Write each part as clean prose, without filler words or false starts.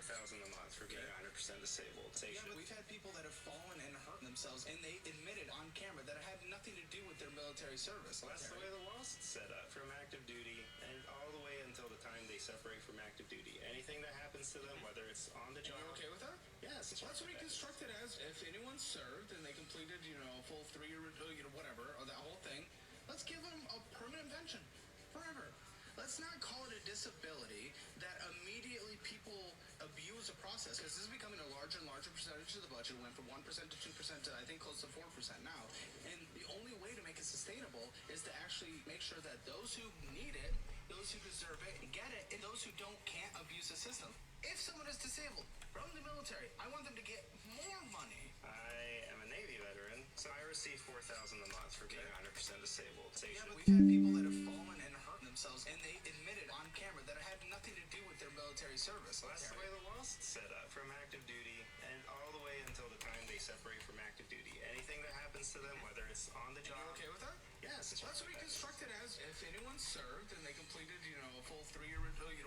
$4,000 a month for being 100% disabled. Yeah, but we've had people that have fallen and hurt themselves, and they admitted on camera that it had nothing to do with their military service. Well, that's the way the law's set up. From active duty and all the way until the time they separate from active duty. Anything that happens to them, whether it's on the job... You're okay with that? Yes. Well, that's reconstructed as if anyone served and they completed, a full 3-year, whatever, or that whole thing, let's give them a permanent pension forever. Let's not call it a disability that immediately people abuse the process, because this is becoming a larger and larger percentage of the budget. It went from 1% to 2% to, I think, close to 4% now. And the only way to make it sustainable is to actually make sure that those who need it, those who deserve it, get it, and those who don't can't abuse the system. If someone is disabled from the military, I want them to get more money. I am a Navy veteran, so I receive $4,000 a month for being 100% disabled. Yeah, but we've had people that have fallen and hurt themselves, and they admitted on camera that it had nothing to do with their military service. Well, that's the way the law's set up. From active duty and all the way until the time they separate from active duty. Anything that happens to them, whether it's on the job... You're okay with that? Yes. Let's reconstruct it as if anyone served and they completed, a full 3-year,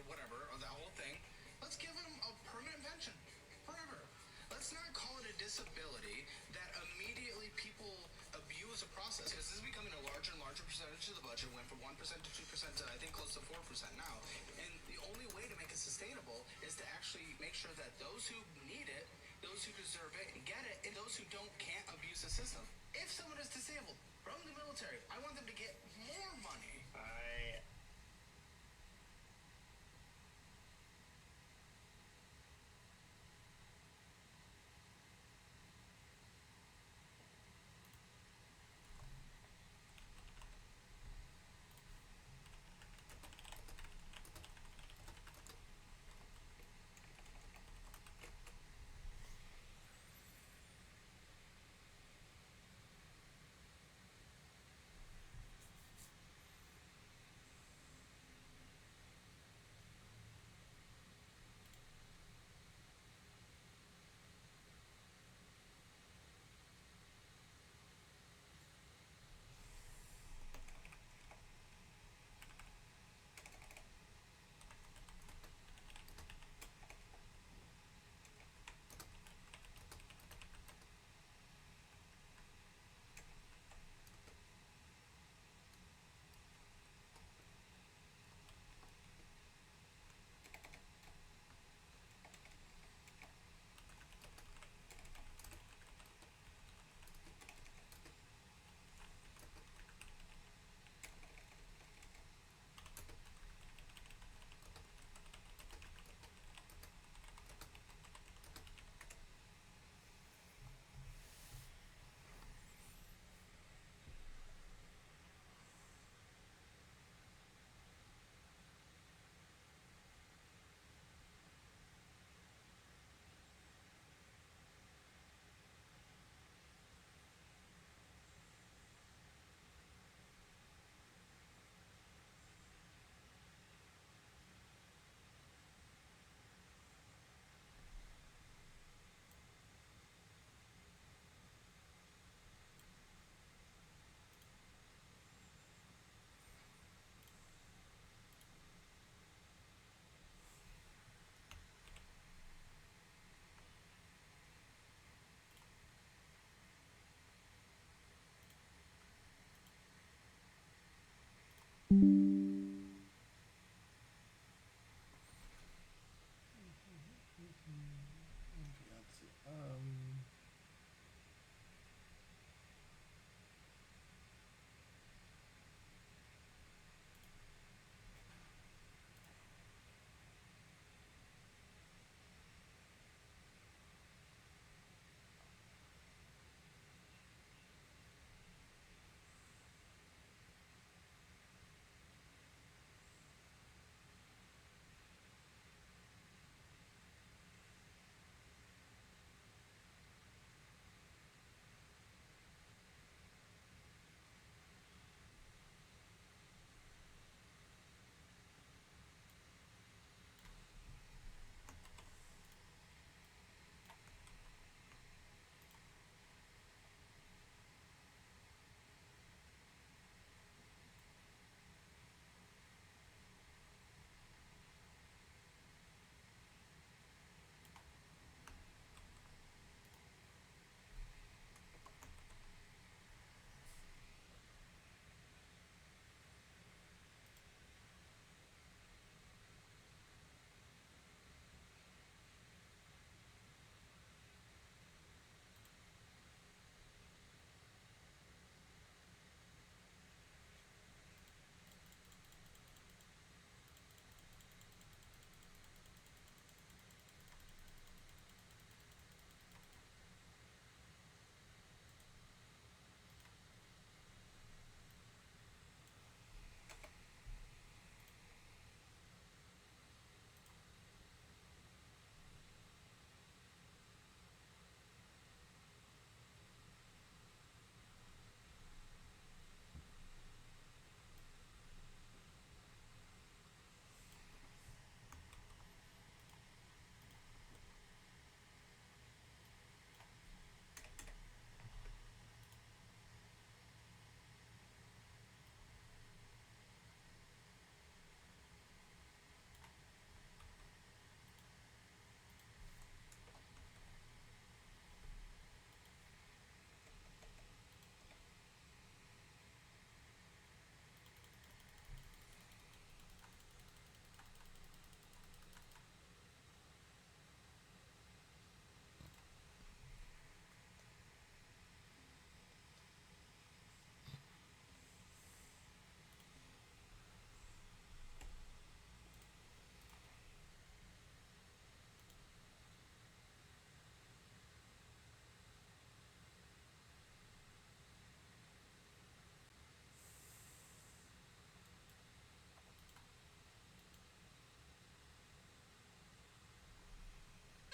whatever, or that whole thing. Let's give them a permanent pension forever. Let's not call it a disability that immediately people abuse the process, because this is becoming a larger and larger percentage of the budget. It went from 1% to 2% to, I think, close to 4% now. And the only way to make it sustainable is to actually make sure that those who need it, those who deserve it, get it, and those who don't can't abuse the system. If someone is disabled from the military, I want them to get more money.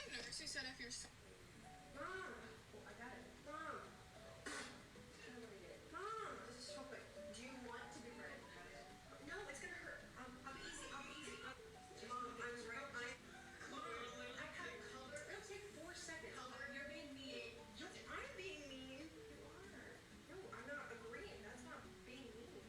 Nurse, you said if you're Mom! Oh, I got it. Mom! How do I get it? Mom! This is so quick. Do you want to be ready? No, it's gonna hurt. I'll be easy. Mom, I'm right. Mom, I cut color. It'll take 4 seconds. Color, you're being mean. I'm being mean. You are. No, I'm not agreeing. That's not being mean.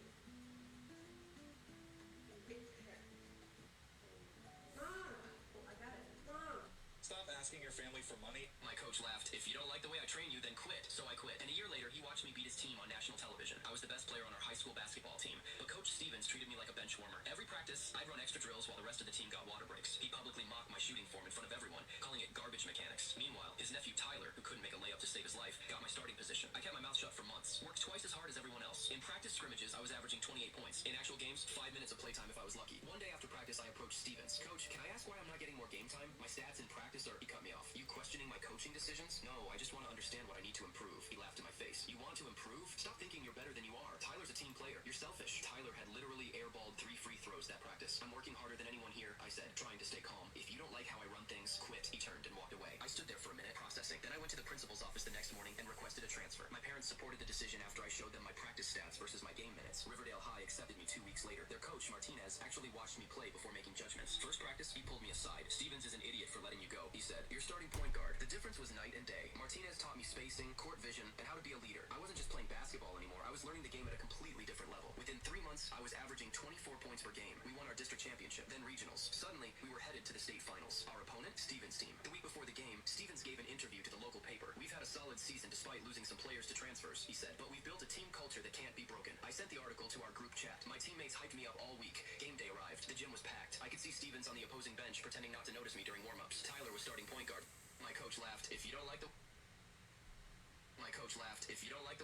Mom! Oh, I got it. Mom! Stop asking your family for money. My coach laughed. If you don't like the way I train you, then quit. So I quit. And a year later, he watched me beat his team on national television. I was the best player on our high school basketball team. But Coach Stevens treated me like a bench warmer. Every practice, I'd run extra drills while the rest of the team got water breaks. He publicly mocked my shooting form in front of everyone, calling it garbage mechanics. Meanwhile, his nephew Tyler, who couldn't make a layup to save his life, got my starting position. I kept my mouth shut for months. Worked twice as hard as everyone else. In practice scrimmages, I was averaging 28 points. In actual games, 5 minutes of playtime if I was lucky. One day after practice, I approached Stevens. Coach, can I ask why I'm not getting more game time? My stats in practice are... He cut me off. You questioning my coaching decisions? No, I just want to understand what I need to improve. He laughed in my face. You want to improve? Stop thinking you're better than you are. Tyler's a team player. You're selfish. Tyler had literally airballed 3 free throws that practice. I'm working harder than anyone here, I said, trying to stay calm. If you don't like how I run things, quit. He turned and walked away. I stood there for a minute, processing. Then I went to the principal's office the next morning and requested a transfer. My parents supported the decision after I showed them my practice stats versus my game minutes. Riverdale High accepted me 2 weeks later. Their coach, Martinez, actually watched me play before making judgments. First practice, he pulled me aside. Stevens is an idiot for letting you go. He said, you're starting point guard. The difference was night and day. Martinez taught me spacing, court vision, and how to be a leader. I wasn't just playing basketball anymore. I was learning the game at a completely different level. Within 3 months, I was averaging 24 points per game. We won our district championship, then regionals. Suddenly, we were headed to the state finals. Our opponent, Stevens' team. The week before the game, Stevens gave an interview to the local paper. We've had a solid season despite losing some players to transfers, he said, but we've built a team culture that can't be broken. I sent the article to our group chat. My teammates hyped me up all week. Game day arrived. The gym was packed. I could see Stevens on the opposing bench pretending not to notice me during warm-ups. Tyler was starting point guard. My coach laughed. If you don't like the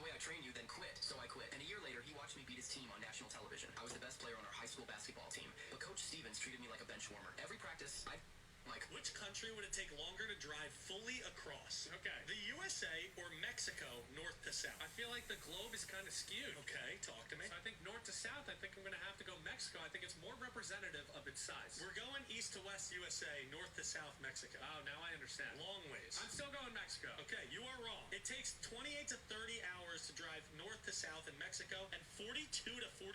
way I train you, then quit. So I quit. And a year later, he watched me beat his team on national television. I was the best player on our high school basketball team. But Coach Stevens treated me like a bench warmer. Every practice, Which country would it take longer to drive fully across? Okay. The USA or Mexico, north to south? I feel like the globe is kind of skewed. Okay, talk to me. So I think north to south, I think I'm going to have to go Mexico. I think it's more representative of its size. We're going east to west USA, north to south Mexico. Oh, now I understand. Long ways. I'm still going Mexico. Okay, you are wrong. It takes 28 to 30 hours to drive north to south in Mexico and 42 to 45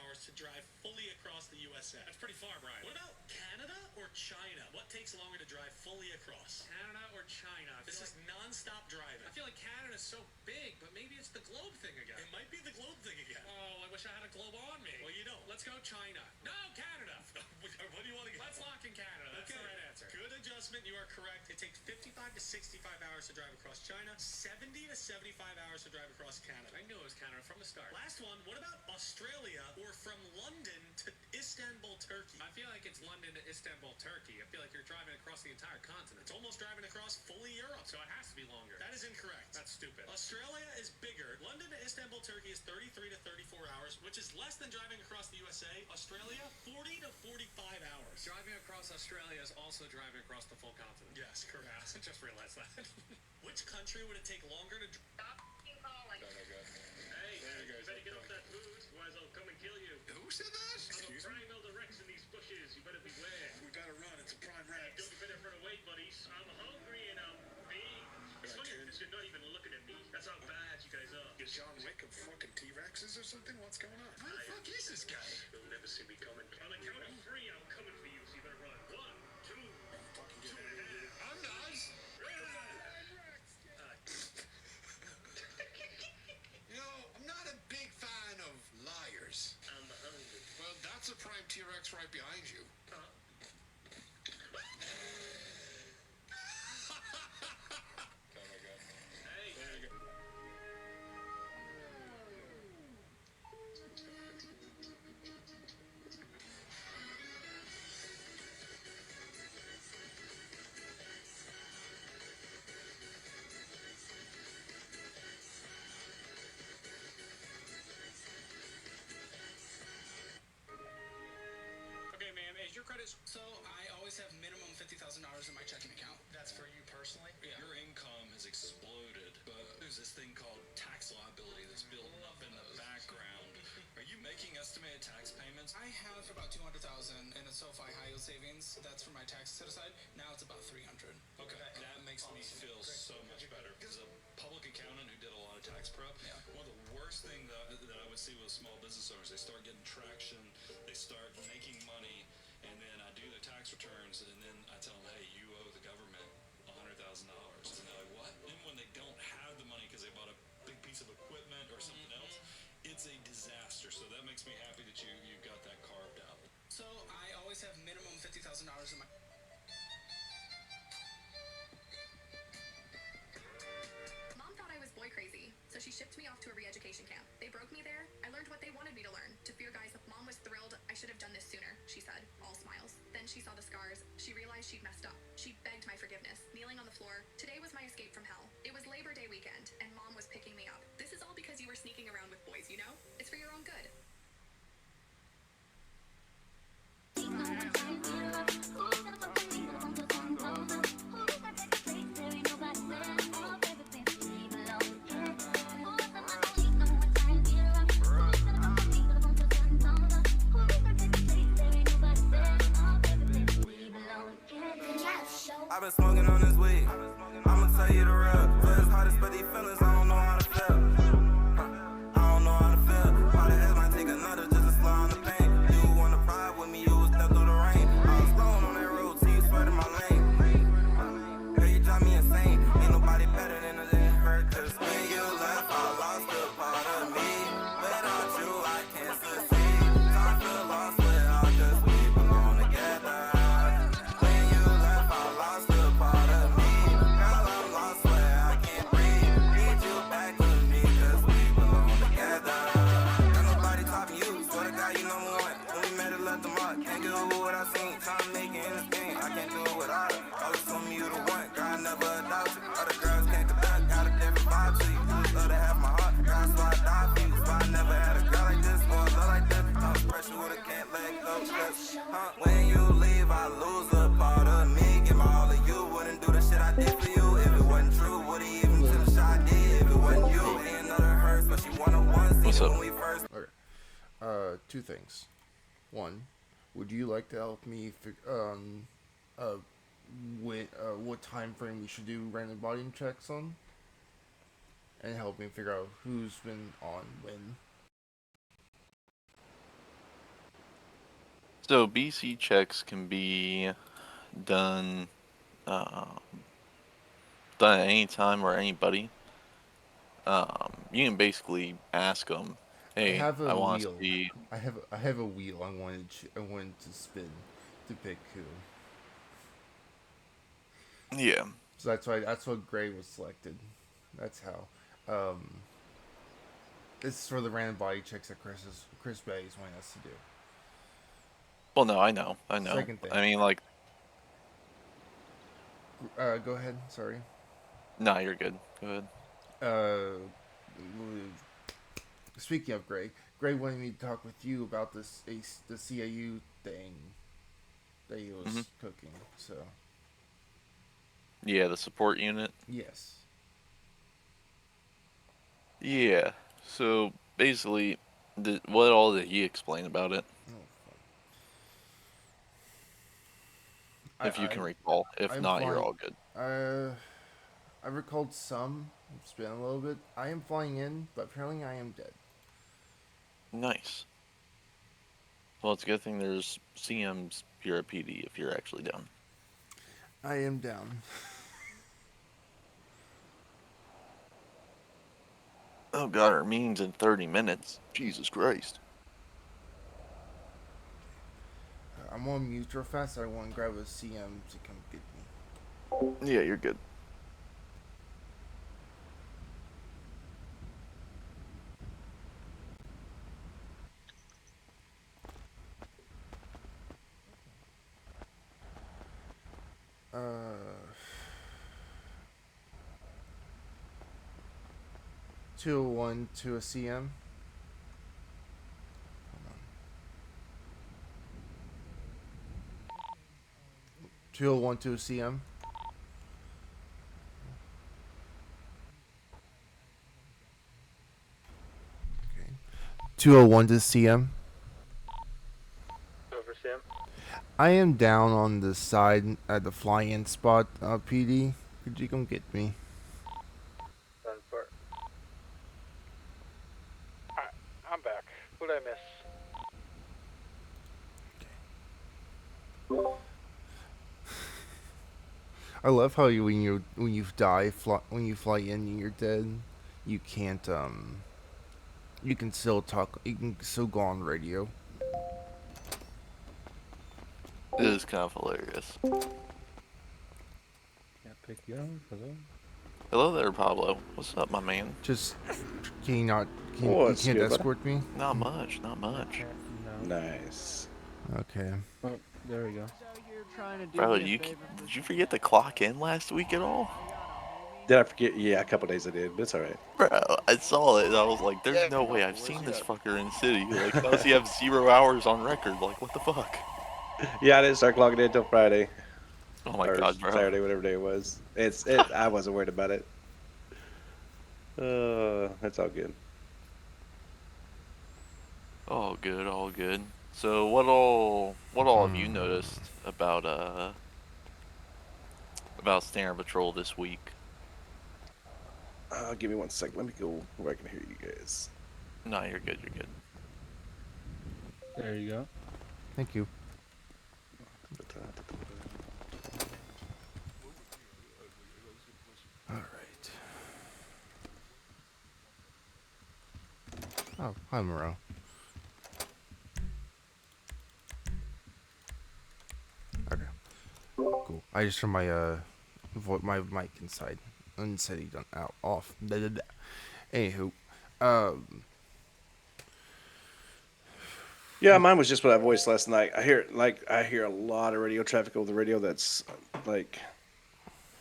hours to drive fully across the USA. That's pretty far, Brian. What about Canada or China? What takes longer to drive fully across? Canada or China? This is non-stop driving. I feel like Canada's so big, but maybe it's the globe thing again. It might be the globe thing again. Oh, I wish I had a globe on me. Well, you don't. Let's go China. No, Canada. What do you want to get? Let's lock in Canada. That's the right answer. Good adjustment. You are correct. It takes 55 to 65 hours to drive across China, 70 to 75 hours to drive across Canada. I knew it was Canada from the start. Last one. What about Australia or from London to Istanbul, Turkey? I feel like it's London to Istanbul, Turkey. I feel like you're driving across the entire continent. It's almost driving across fully Europe. So it has to be longer. That is incorrect. That's stupid. Australia is bigger. London to Istanbul, Turkey is 33 to 34 hours, which is less than driving across the USA. Australia, 40 to 45 hours. Driving across Australia is also driving across the full continent. Yes, correct. I just realized that. Which country would it take longer to Stop calling. Hey, you better get off that food, otherwise I'll come and kill you. Who said that? I'm a prime Elder Rex in these bushes, you better beware. We gotta run. It's a prime Don't Rex. you better run away, buddies. I'm hungry and I'm big. It's funny because you're not even looking at me. That's how bad you guys are. Is John Wick of fucking T-Rexes or something? What's going on? Who the fuck is this guy? You'll never see me coming. On the count of 3, I'm coming for you, so you better run. 1, 2, Fucking get 2 out of and a here. half. I'm not. You know, I'm not a big fan of liars. I'm behind it. Well, that's a prime T-Rex right behind you. Huh? Oh my god. Hey, There you go. this? So I always have minimum $50,000 in my checking account. That's for you personally? Yeah. Your income has exploded, but there's this thing called tax liability that's building up in the background. Are you making estimated tax payments? I have about 200,000 in a SoFi high yield savings. That's for my tax set aside. Now it's about 300. Okay, that makes me feel so much better. As a public accountant who did a lot of tax prep, one of the worst things that I would see with small business owners, they start getting traction, they start making money, and then I do their tax returns, and then I tell them, hey, you owe the government $100,000. And they're like, what? Then when they don't have the money because they bought a big piece of equipment or something else, it's a disaster. So that makes me happy that you got that carved out. So I always have minimum $50,000 in my... Mom thought I was boy crazy, so she shipped me off to a re-education camp. They broke me there. I learned what they wanted me to learn. To fear guys, Mom was thrilled. I should have done this sooner, she said, all smiles. Then she saw the scars. She realized she'd messed up. She begged my forgiveness, kneeling on the floor. Today was my escape from hell. It was Labor Day weekend, and Mom was picking me up. This is all because you were sneaking around with boys, you know? It's for your own good. I've been smoking on this weed. I'ma tell you the real. For his hardest, but these feelings, I don't know how to feel. I don't know how to feel. Why the hell might take another just to slow on the pain? You wanna ride with me, you was stuck through the rain. I was blowing on that road till you sweated my lane. Girl, you drive me insane. Ain't nobody better than her. Cause when you left, I lost a part of me. Without you, I can't succeed. I feel lost without just we belong together. When you left, I lost a part of me. Girl, I'm lost where I can't breathe. Need you back with me, cause we belong together. Got nobody topping you, swear to God you number one. When we met, it left the mark. Can't do it with what I seen. Trying to make it in this game, I can't do it without her. Always told me you the one, girl, I never doubt you. Other girls can't conduct, got a different vibe to you. You love to have my heart, girl, that's why I die for you. That's why I never had a girl like this or a love like this. I'm special with a can't let go, cause when you leave, I lose a part of me. Give my all to you, wouldn't do the shit I did for you. If it wasn't true, wouldn't even to the shot I did. If it wasn't you, ain't another hurts, but she one-on-one. See when we first. Okay. Two things. One, would you like to help me what time frame we should do random body checks on? And help me figure out who's been on when. So BC checks can be done at any time or anybody. You can basically ask them, "Hey, I want to see." I have a wheel. I wanted to spin to pick who. Yeah. So that's what Gray was selected. That's how. It's for the random body checks that Chris Bay is wanting us to do. Well, no, I know. Second thing. I mean, like. Go ahead. Sorry. No, you're good. Go ahead. Speaking of Gray wanted me to talk with you about the CAU thing that he was cooking. So. Yeah, the support unit. Yes. Yeah. So basically, what all did he explain about it? If you can recall. If not, you're all good. I recalled some. It's been a little bit. I am flying in, but apparently I am dead. Nice. Well, it's a good thing there's CMs here at PD if you're actually down. I am down. Oh god, our meeting's in 30 minutes. Jesus Christ. I'm on mute real fast. I want to grab a CM to come get me. Yeah, you're good. Uh, 201 to a CM. 201 to CM. 201 to CM. Over CM. I am down on the side at the fly-in spot, PD. Could you come get me? Alright, I'm back. What did I miss? I love how when you fly in and you're dead, you can't you can still talk. You can still go on radio. It is kind of hilarious. Hello there, Pablo. What's up, my man? Just can you can't escort me? Not much, not much. Nice. Okay. Oh, there we go. Bro, did you forget to clock in last week at all? Did I forget? Yeah, a couple days I did, but it's alright. Bro, I saw it and I was like, there's no way I've seen this fucker in City. Like, how does he have 0 hours on record? Like, what the fuck? Yeah, I didn't start clocking in until Friday. Oh my or god, bro. Saturday, whatever day it was. I wasn't worried about it. That's all good. All good, all good. So what all have you noticed about Standard Patrol this week? Give me 1 second. Let me go where I can hear you guys. No, you're good, you're good. There you go. Thank you. Alright. Oh, hi Moreau. Okay. Cool. I just turned my mic inside. Unsteady done out off. Anywho. Yeah, mine was just what I voiced last night. I hear a lot of radio traffic over the radio that's like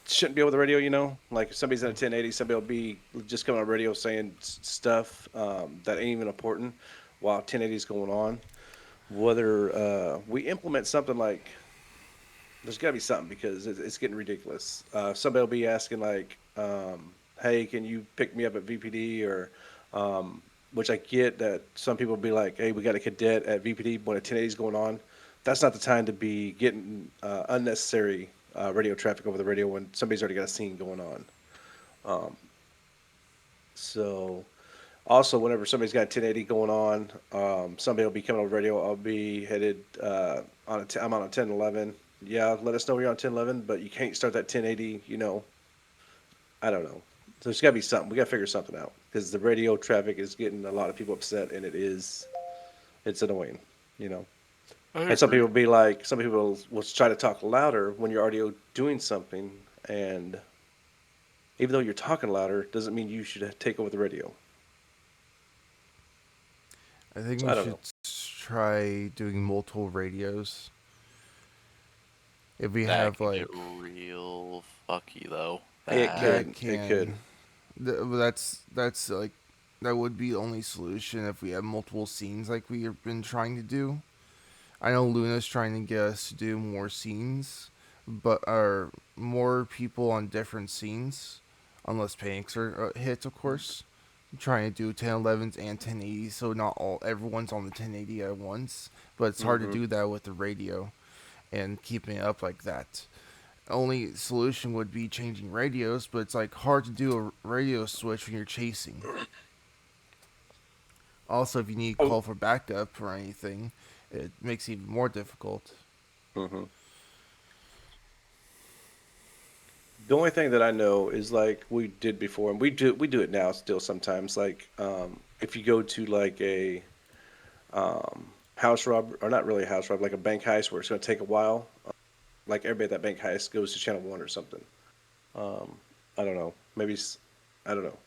shouldn't be over the radio, you know? Like if somebody's in a 1080, somebody will be just coming on the radio saying stuff that ain't even important while 1080 is going on. Whether we implement something like, there's got to be something because it's getting ridiculous. Somebody will be asking like, hey, can you pick me up at VPD or which I get that some people will be like, hey, we got a cadet at VPD when a 1080 is going on. That's not the time to be getting unnecessary radio traffic over the radio when somebody's already got a scene going on. So also, whenever somebody's got a 1080 going on, somebody will be coming over radio. I'll be headed I'm on a 1011. Yeah, let us know you're on 1011, but you can't start that 1080, you know. I don't know. So there's got to be something. We got to figure something out because the radio traffic is getting a lot of people upset, and it's annoying, you know. And some people will try to talk louder when you're already doing something, and even though you're talking louder, doesn't mean you should take over the radio. I think we should try doing multiple radios. If we have like get real fucky though. It could. That's like that would be the only solution if we have multiple scenes like we have been trying to do. I know Luna's trying to get us to do more scenes, but more people on different scenes, unless panics are hit, of course. Trying to do 1011s and 1080s, so not everyone's on the 1080 at once. But it's hard to do that with the radio and keeping it up like that. Only solution would be changing radios, but it's like hard to do a radio switch when you're chasing. Also, if you need to call for backup or anything, it makes it even more difficult. Mm-hmm. The only thing that I know is like we did before, and we do it now still sometimes. Like if you go to like a house rob, or not really a house rob, like a bank heist where it's going to take a while. Like everybody at that bank heist goes to Channel 1 or something. I don't know. Maybe I don't know.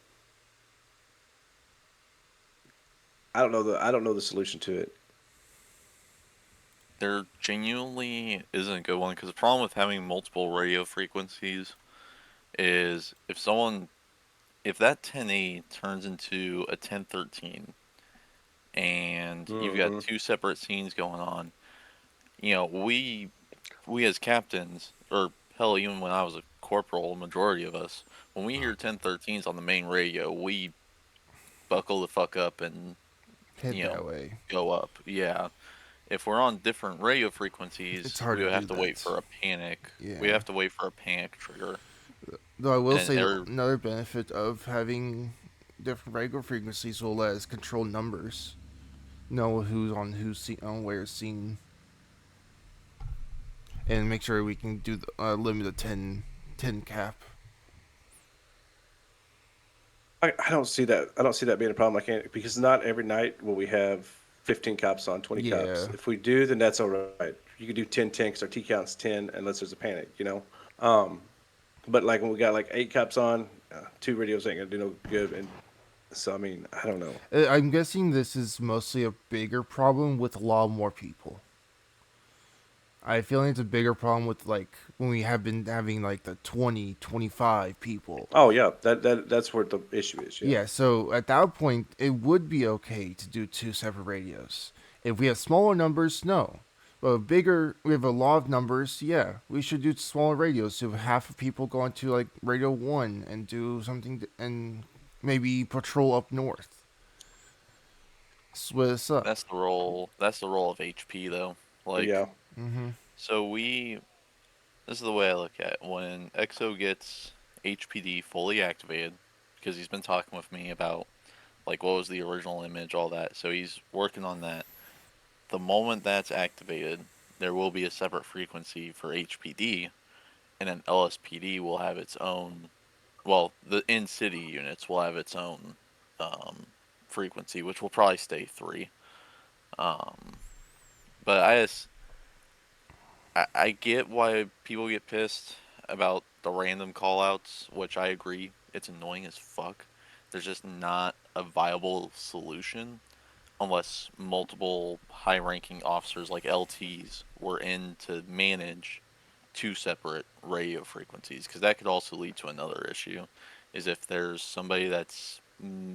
I don't know the solution to it. There genuinely isn't a good one because the problem with having multiple radio frequencies is if that 1080 turns into a 1013 and you've got two separate scenes going on, you know, we as captains, or hell, even when I was a corporal, majority of us, when we hear 1013s on the main radio, we buckle the fuck up and Head that way. go up. Yeah. If we're on different radio frequencies, It's hard we to would have do to wait that. for a panic. Yeah. We have to wait for a panic trigger. Though I will And say there- another benefit of having different radio frequencies will let us control numbers, know who's on on where scene, and make sure we can do the limit of 10 cap. I don't see that. I don't see that being a problem. I can't, because not every night will we have 15 cops on, 20 cops. Yeah. If we do, then that's all right. You could do 10 because our T count's 10 unless there's a panic, But like when we got like 8 cops on, 2 radios ain't gonna do no good. And so I mean, I don't know. I'm guessing this is mostly a bigger problem with a lot more people. I feel like it's a bigger problem with like when we have been having like the 20, 25 people. Oh yeah, that's where the issue is. Yeah, so at that point, it would be okay to do 2 separate radios. If we have smaller numbers, no. But we have a lot of numbers, yeah, we should do smaller radios. So half of people go into like Radio 1 and do something and maybe patrol up north. Split us up. That's the role of HP though. Like, yeah. So this is the way I look at it. When EXO gets HPD fully activated, because he's been talking with me about like what was the original image, all that. So he's working on that. The moment that's activated, there will be a separate frequency for HPD, and then LSPD will have its own. Well, the in-city units will have its own frequency, which will probably stay 3. But I get why people get pissed about the random callouts, which I agree. It's annoying as fuck. There's just not a viable solution unless multiple high-ranking officers like LTs were in to manage 2 separate radio frequencies, because that could also lead to another issue, is if there's somebody that's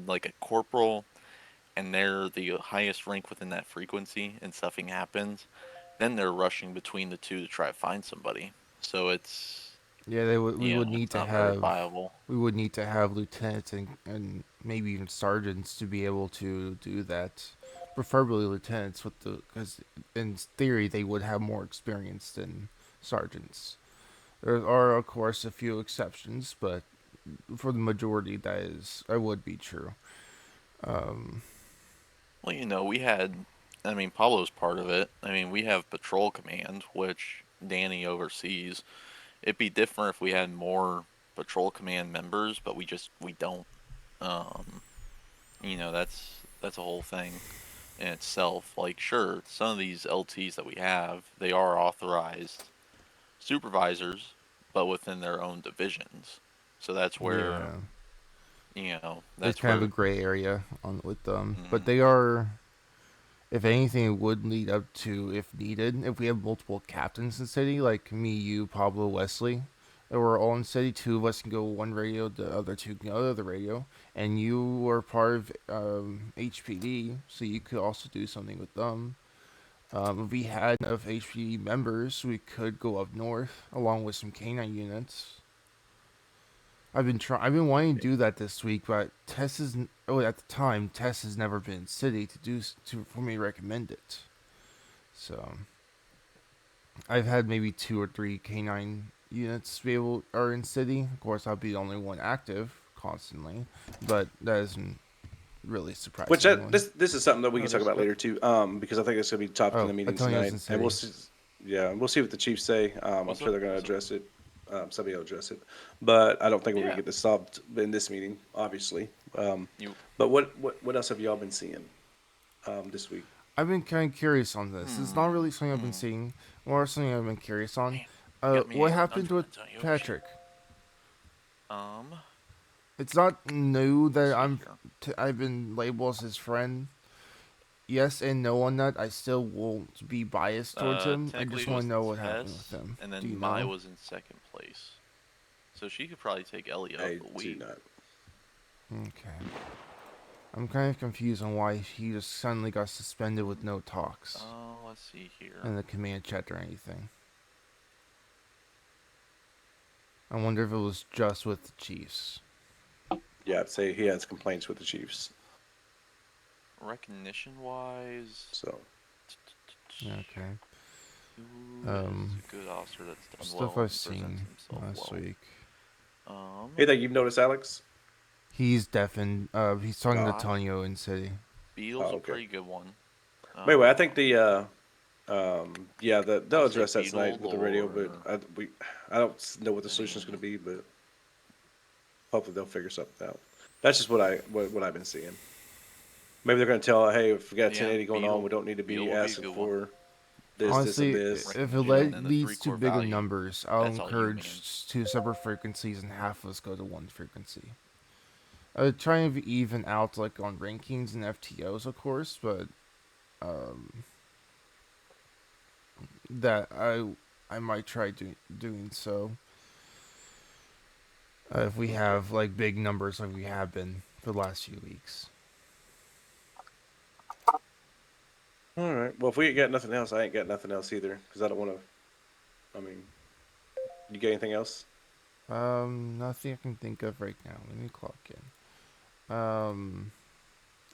like a corporal and they're the highest rank within that frequency and something happens, then they're rushing between the 2 to try to find somebody. So it's we would need to not very have viable. We would need to have lieutenants and maybe even sergeants to be able to do that. Preferably lieutenants, because in theory they would have more experience than sergeants. There are of course a few exceptions, but for the majority that would be true. Well, we had, Pablo's part of it. We have Patrol Command, which Danny oversees. It'd be different if we had more Patrol Command members, but we don't. That's a whole thing in itself. Like, sure, some of these LTs that we have, they are authorized supervisors, but within their own divisions. So that's where, There's kind of a gray area with them. But they are, if anything, it would lead up to, if needed, if we have multiple captains in the city, like me, you, Pablo, Wesley, and we're all in the city, 2 of us can go one radio, the other 2 can go the other radio, and you were part of HPD, so you could also do something with them. If we had enough HPD members, we could go up north, along with some canine units. I've been wanting to do that this week, but at the time, Tess has never been in city for me to recommend it. So, I've had maybe 2 or 3 canine units are in city. Of course, I'll be the only one active constantly, but that isn't really surprising. Which this is something that we can talk about later too, because I think it's going to be topic in the meeting tonight, and we'll see. Yeah, we'll see what the chiefs say. I'm sure they're going to address it. Somebody will address it, but I don't think we're going to get this solved in this meeting, obviously. But what else have y'all been seeing this week? I've been kind of curious on this. It's not really something I've been seeing, more something I've been curious on. What happened with Patrick? It's not new that I've been labeled as his friend. Yes and no on that. I still won't be biased towards him. I just want to know what happened with him. And then Mai was in 2nd place. So she could probably take Elliot up, but we not. Okay. I'm kind of confused on why he just suddenly got suspended with no talks. Let's see here. In the command chat or anything. I wonder if it was just with the Chiefs. Yeah, I'd say he has complaints with the Chiefs. Recognition-wise, So. Okay. who is a good officer that's done Stuff well I've and seen presents himself last well? week. Anything you've noticed, Alex? He's deafened. He's talking to God. Tonyo in City. Beetle's a pretty good one. Anyway, I think the yeah, they'll I'd say address that tonight Beetle with the radio, or- but I don't know what the solution is going to be, but hopefully they'll figure something out. That's just what I've been seeing. Maybe they're going to tell, hey, if we got 1080 going on, we don't need to be asking for this, Honestly, this, and this. if it leads to bigger numbers, I'll encourage 2 separate frequencies and half of us go to 1 frequency. I would try and even out like on rankings and FTOs, of course, but that I might try doing so if we have like big numbers like we have been for the last few weeks. All right. Well, if we ain't got nothing else, I ain't got nothing else either, because I don't want to. I mean, you got anything else? Nothing I can think of right now. Let me clock in.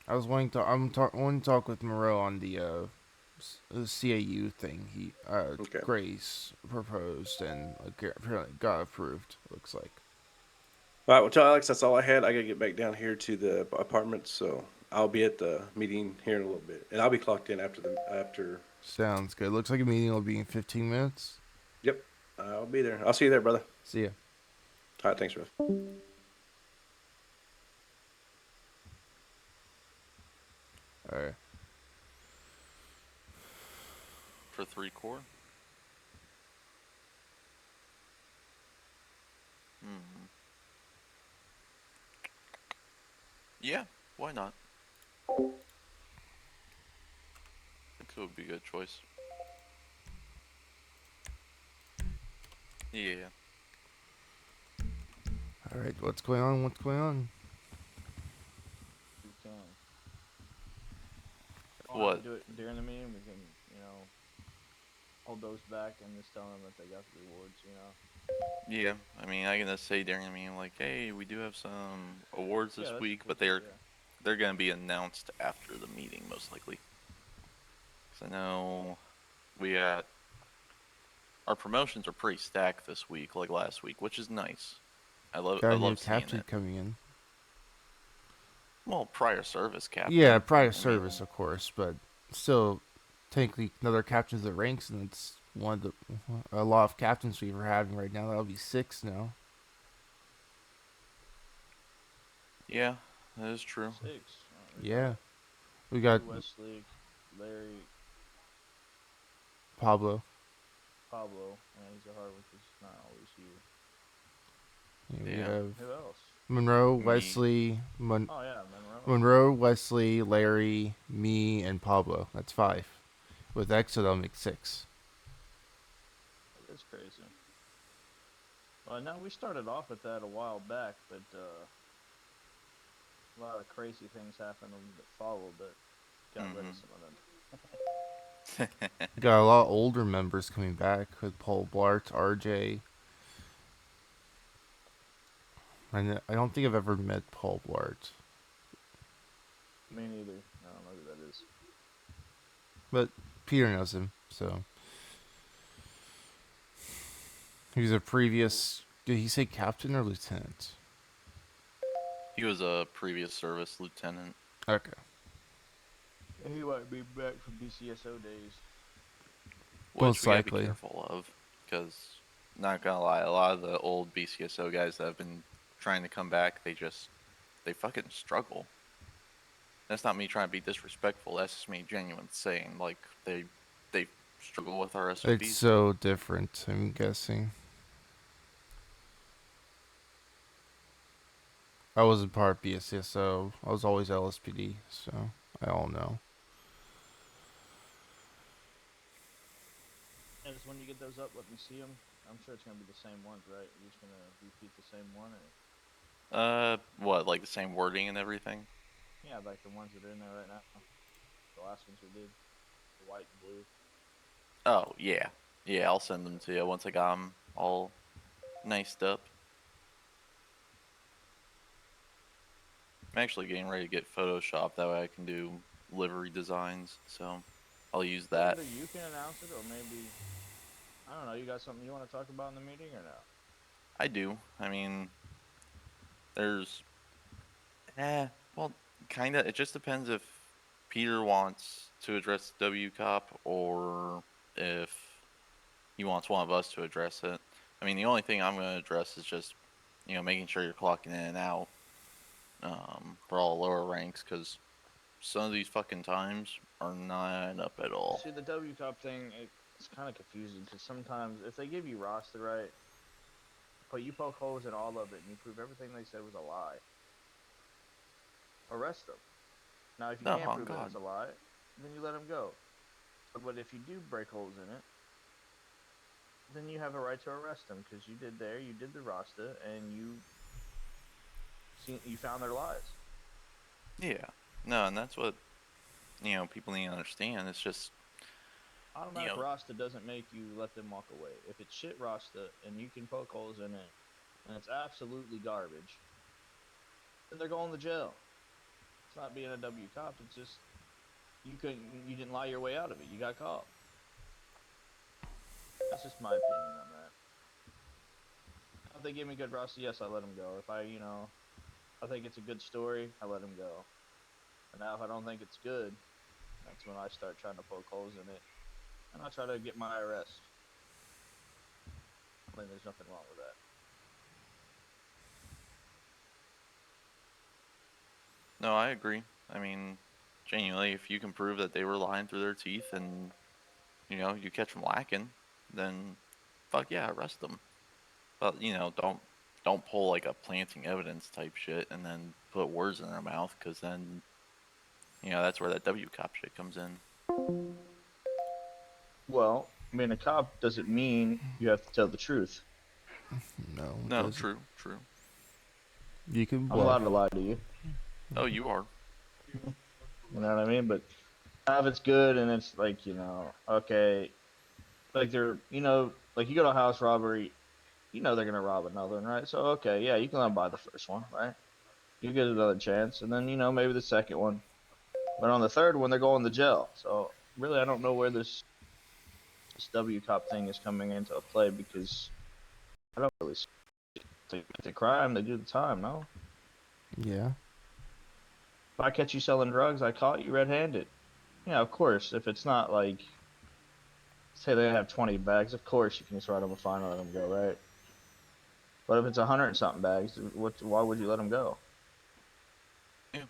I was wanting to. wanting to talk with Moreau on the CAU thing. He Grace proposed and apparently got approved. Looks like. All right. Well, tell Alex that's all I had. I gotta get back down here to the apartment, so I'll be at the meeting here in a little bit, and I'll be clocked in after. Sounds good. Looks like a meeting will be in 15 minutes. Yep, I'll be there. I'll see you there, brother. See ya. All right. Thanks, Russ. Alright. For 3 core? Yeah, why not? I think it would be a good choice. Yeah. Alright, what's going on? What's going on? We can. What? Do it during the meeting. We can, hold those back and just tell them that they got the rewards. Yeah, I mean, I can just say during the meeting, like, hey, we do have some awards this week, but they're gonna be announced after the meeting, most likely. 'Cause I know we got our promotions are pretty stacked this week, like last week, which is nice. I love Got a new seeing captain it. coming in. Well, prior service captain. Yeah, prior service, of course, but still, technically, another captain to the ranks, and it's a lot of captains we were having right now. That'll be 6 now. Yeah, that is true. 6. Yeah, we got Wesley, Larry, Pablo. Pablo, and he's a hard one because he's not always here. Yeah, we have Who else? Monroe, Wesley, Oh yeah, Monroe. Monroe, Wesley, Larry, me, and Pablo. That's 5. With Exo, that'll make 6. That's crazy. Well, now we started off with that a while back, but a lot of crazy things happened that followed that got rid of some of them. Got a lot of older members coming back with Paul Blart, RJ. I don't think I've ever met Paul Blart. Me neither. I don't know who that is. But Peter knows him, so. He was a previous. Did he say captain or lieutenant? He was a previous service lieutenant. Okay. He might be back from BCSO days. Which Most we gotta likely. be careful of, because, not gonna lie, a lot of the old BCSO guys that have been trying to come back, they fucking struggle. That's not me trying to be disrespectful, that's just me genuine saying, like, they struggle with our SOPs. It's so different, I'm guessing. I wasn't part of BSSO. I was always LSPD, so I all know. And just when you get those up, let me see them. I'm sure it's gonna be the same ones, right? You're just gonna repeat the same one, or? What, like the same wording and everything? Yeah, like the ones that are in there right now. The last ones we did, the white and blue. Oh, yeah. Yeah, I'll send them to you once I got them all niced up. I'm actually getting ready to get Photoshop. That way I can do livery designs. So I'll use that. Either you can announce it, or maybe I don't know. You got something you want to talk about in the meeting or no? I do. I mean, there's, well, kind of. It just depends if Peter wants to address WCOP or if he wants one of us to address it. I mean, the only thing I'm going to address is just, making sure you're clocking in and out for all lower ranks, because some of these fucking times are not up at all. See, the WCOP thing, it's kind of confusing because sometimes if they give you roster right, but you poke holes in all of it and you prove everything they said was a lie, arrest them. Now, if you can't prove it was a lie, then you let them go. But if you do break holes in it, then you have a right to arrest them because you did the roster, and you found their lies. Yeah. No, and that's what, people need to understand. It's just, automatic roster doesn't make you let them walk away. If it's shit roster and you can poke holes in it, and it's absolutely garbage, then they're going to jail. It's not being a W cop. It's just you didn't lie your way out of it. You got caught. That's just my opinion on that. If they give me good roster, yes, I let them go. If I think it's a good story, I let them go. And now if I don't think it's good, that's when I start trying to poke holes in it, and I try to get my arrest. I think there's nothing wrong with that. No, I agree. I mean, genuinely, if you can prove that they were lying through their teeth and, you catch them lacking, then fuck yeah, arrest them. But, don't pull like a planting evidence type shit and then put words in their mouth, because then, that's where that WCOP shit comes in. Well, I mean, a cop doesn't mean you have to tell the truth. No, true. You can. I'm allowed to lie to you. Oh, you are. You know what I mean? But if it's good and it's like, okay, like they're, like you go to a house robbery, they're going to rob another one, right? So, okay, yeah, you can let them buy the first one, right? You get another chance, and then, maybe the second one. But on the third one, they're going to jail. So, really, I don't know where this WCOP thing is coming into play, because I don't really see the crime, they do the time, no? Yeah. If I catch you selling drugs, I caught you red-handed. Yeah, of course. If it's not like, say they have 20 bags, of course you can just write them a fine and let them go, right? But if it's 100 and something bags, why would you let them go? Yeah,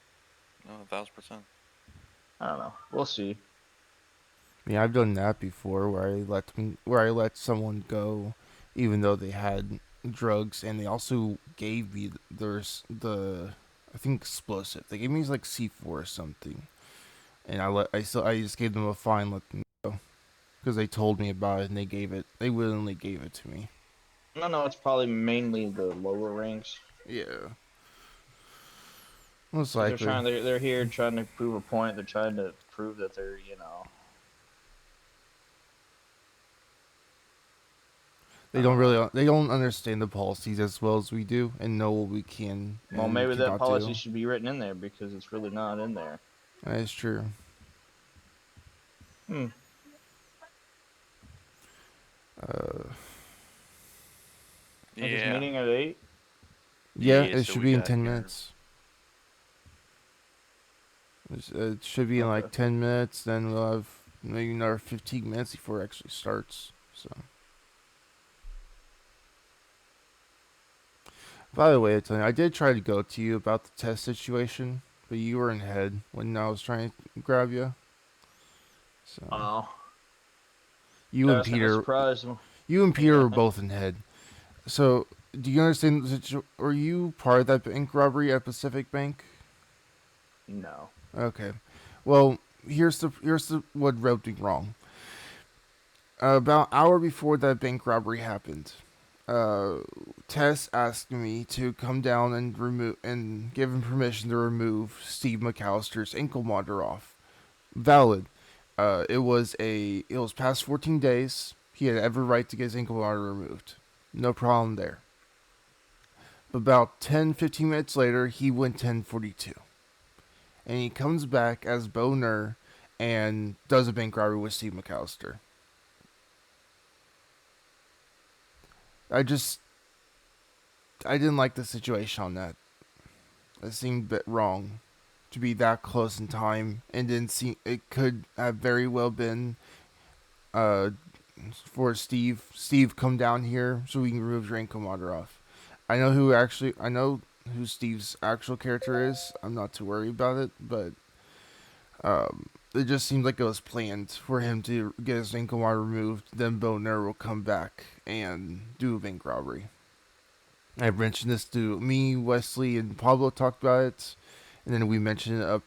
no, 1,000%. I don't know. We'll see. Yeah, I've done that before, where I let someone go, even though they had drugs, and they also gave me I think explosive. They gave me like C4 or something, and I just gave them a fine, let them go, because they told me about it and they willingly gave it to me. No, it's probably mainly the lower ranks. Yeah. Most likely. They're here trying to prove a point. They're trying to prove that they're, They don't understand the policies as well as we do and know what we can. Well, maybe that policy should be written in there because it's really not in there. That is true. Is this meeting at 8? Yeah, it should be in 10 minutes. It should be in like 10 minutes, then we'll have maybe another 15 minutes before it actually starts. So, by the way, I did try to go to you about the test situation, but you were in head when I was trying to grab you. So, you and Peter were both in head. So, do you understand the situation? Were you part of that bank robbery at Pacific Bank? No. Okay. Well, here's what rubbed me wrong. About an hour before that bank robbery happened, Tess asked me to come down and give him permission to remove Steve McAllister's ankle monitor off. Valid. It was past 14 days. He had every right to get his ankle monitor removed. No problem there. About 10-15 minutes later, he went 1042. And he comes back as Boner and does a bank robbery with Steve McAllister. I didn't like the situation on that. It seemed a bit wrong to be that close in time, and didn't see it could have very well been for Steve come down here so we can remove Draco Madarov. I know who Steve's actual character is. I'm not too worried about it, but it just seemed like it was planned for him to get his Zankomar removed, then Boner will come back and do a bank robbery. I've mentioned this to me, Wesley, and Pablo talked about it, and then we mentioned it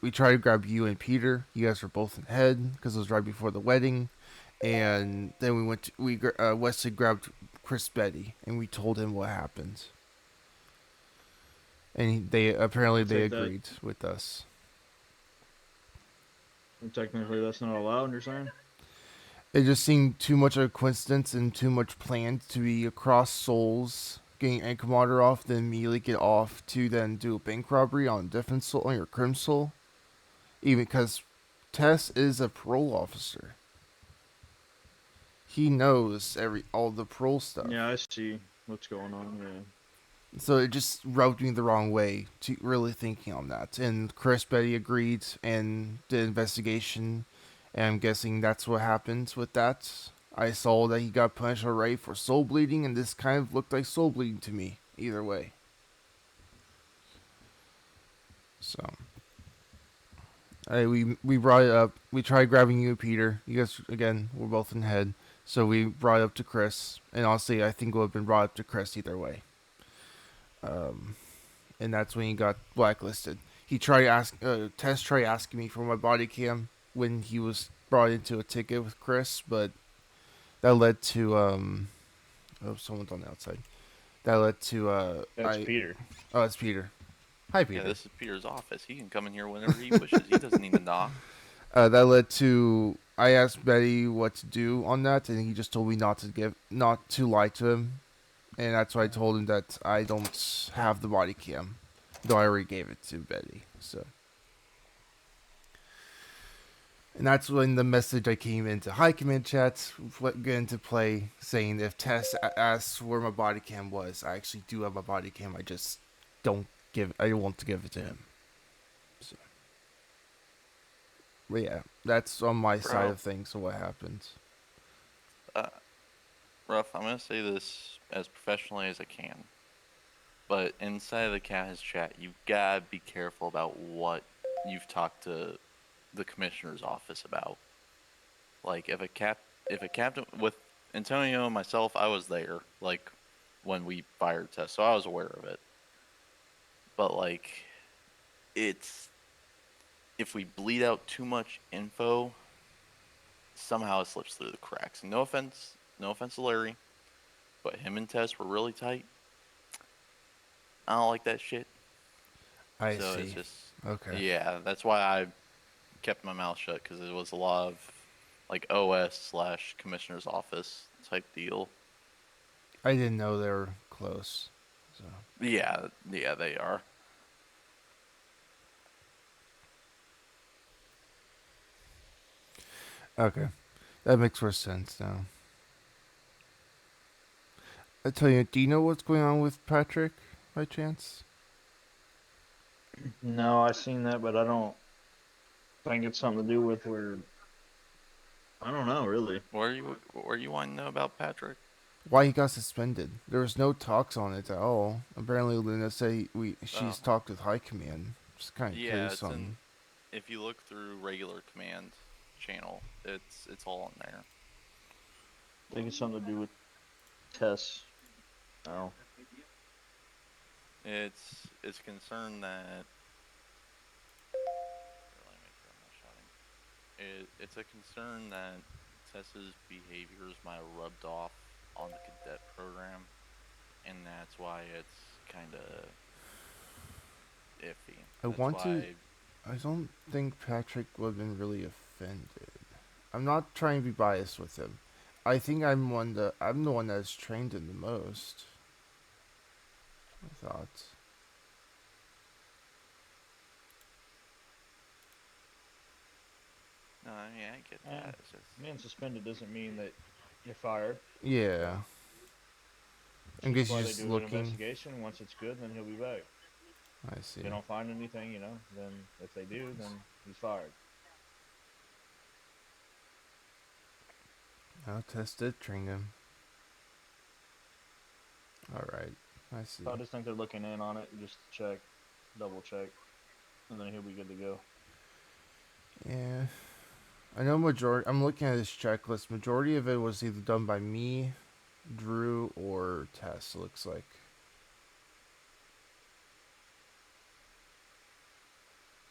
we tried to grab you and Peter. You guys were both in head, because it was right before the wedding, and then Wesley grabbed Chris Betty, and we told him what happened. And they agreed with us. And technically, that's not allowed, you're saying? It just seemed too much of a coincidence and too much planned to be across souls, getting Ankomater off, then immediately get off to then do a bank robbery on a different soul, on your Crim Soul. Even because Tess is a parole officer. He knows all the parole stuff. Yeah, I see what's going on, yeah. So it just rubbed me the wrong way to really thinking on that. And Chris Betty agreed and did investigation. And I'm guessing that's what happened with that. I saw that he got punished already for soul bleeding, and this kind of looked like soul bleeding to me. Either way. So. We brought it up. We tried grabbing you, Peter. You guys, again, were both in head. So we brought it up to Chris. And honestly, I think it would have been brought up to Chris either way. And that's when he got blacklisted. Tess tried asking me for my body cam when he was brought into a ticket with Chris, but that led to someone's on the outside. That led to That's Peter. Oh, it's Peter. Hi, Peter. Yeah, this is Peter's office. He can come in here whenever he wishes. He doesn't need to knock. That led to I asked Betty what to do on that, and he just told me not to lie to him. And that's why I told him that I don't have the body cam, though I already gave it to Betty. So, and that's when the message I came into High Command chats get into play, saying if Tess asks where my body cam was, I actually do have my body cam. I just don't I want to give it to him. So, but yeah, that's on my side of things. So what happens? Ruff, I'm gonna say this as professionally as I can, but inside of the Cat's chat, you gotta be careful about what you've talked to the commissioner's office about. Like, if a captain with Antonio and myself, I was there, like, when we fired Tess, so I was aware of it. But like, if we bleed out too much info, somehow it slips through the cracks. And no offense to Larry, but him and Tess were really tight. I don't like that shit. I so see. It's just, okay. Yeah, that's why I kept my mouth shut, because it was a lot of like OS/commissioner's office type deal. I didn't know they were close. So. Yeah, they are. Okay, that makes more sense now. I tell you, do you know what's going on with Patrick, by chance? No, I seen that, but I don't think it's something to do with where. I don't know, really. What are you wanting to know about Patrick? Why he got suspended? There was no talks on it at all. Apparently, Luna said she's talked with High Command. Just kind of curious on. If you look through regular command channel, it's all in there. I think it's something to do with Tess. Oh. It's concerned that. It's a concern that Tess's behaviors might have rubbed off on the cadet program, and that's why it's kind of iffy. I don't think Patrick would have been really offended. I'm not trying to be biased with him. I think I'm the one that's trained him the most. I thought. No, I mean, I get that. It's just... Being suspended doesn't mean that you're fired. Yeah. I That's guess why you're they just do an looking. investigation. Once it's good, then he'll be back. I see. If they don't find anything, then if they do, then he's fired. I'll test it, train him. Alright, I see. I just think they're looking in on it, just check, double check, and then he'll be good to go. Yeah. I know I'm looking at this checklist. Majority of it was either done by me, Drew, or Tess, it looks like.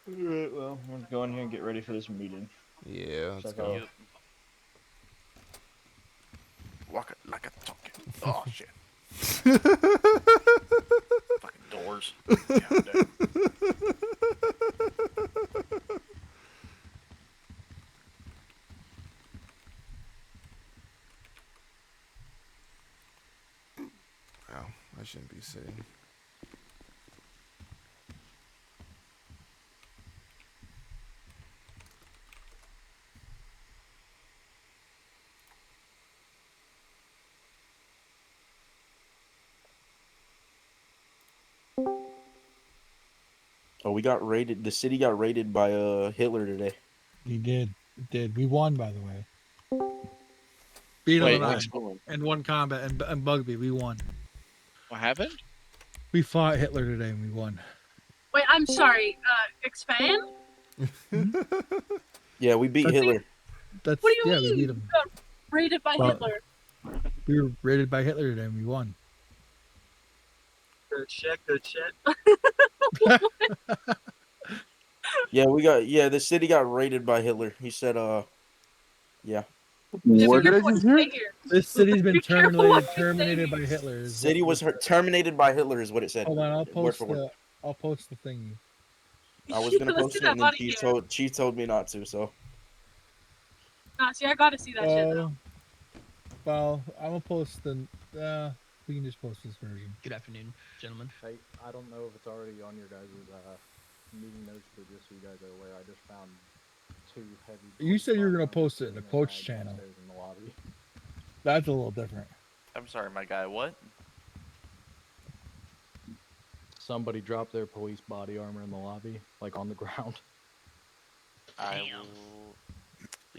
Alright, well, we'll go in here and get ready for this meeting. Yeah, let's Check go. out. Walk it like a talking. Oh, shit. Fucking doors. God damn. Oh, I shouldn't be sitting. Oh, we got raided. The city got raided by Hitler today. He did. It did. We won, by the way. Beat him in one combat and Bugby. We won. What happened? We fought Hitler today and we won. Wait, I'm sorry. Expand? Yeah, we beat Hitler. That's, What do you yeah, mean? we beat him. You got raided by Well, Hitler. We were raided by Hitler today and we won. Good shit. Good shit. Yeah, the city got raided by Hitler. He said, yeah. What did I just hear? This city's been terminated by Hitler. is City what- was terminated by Hitler, is what it said. Hold on, I'll Word post for word. I'll post the thingy. I was gonna Let's post get it, and that then money here. she told me not to. So Nah, see, I gotta see that shit though. Well, I'm gonna post the. We can just post this version. Good afternoon, gentlemen. Hey, I don't know if it's already on your guys' meeting notes, but just so you guys are aware, I just found 2 heavy. You said you were gonna post it in the coach channel. downstairs in the lobby. That's a little different. I'm sorry, my guy. What? Somebody dropped their police body armor in the lobby, like on the ground. I will.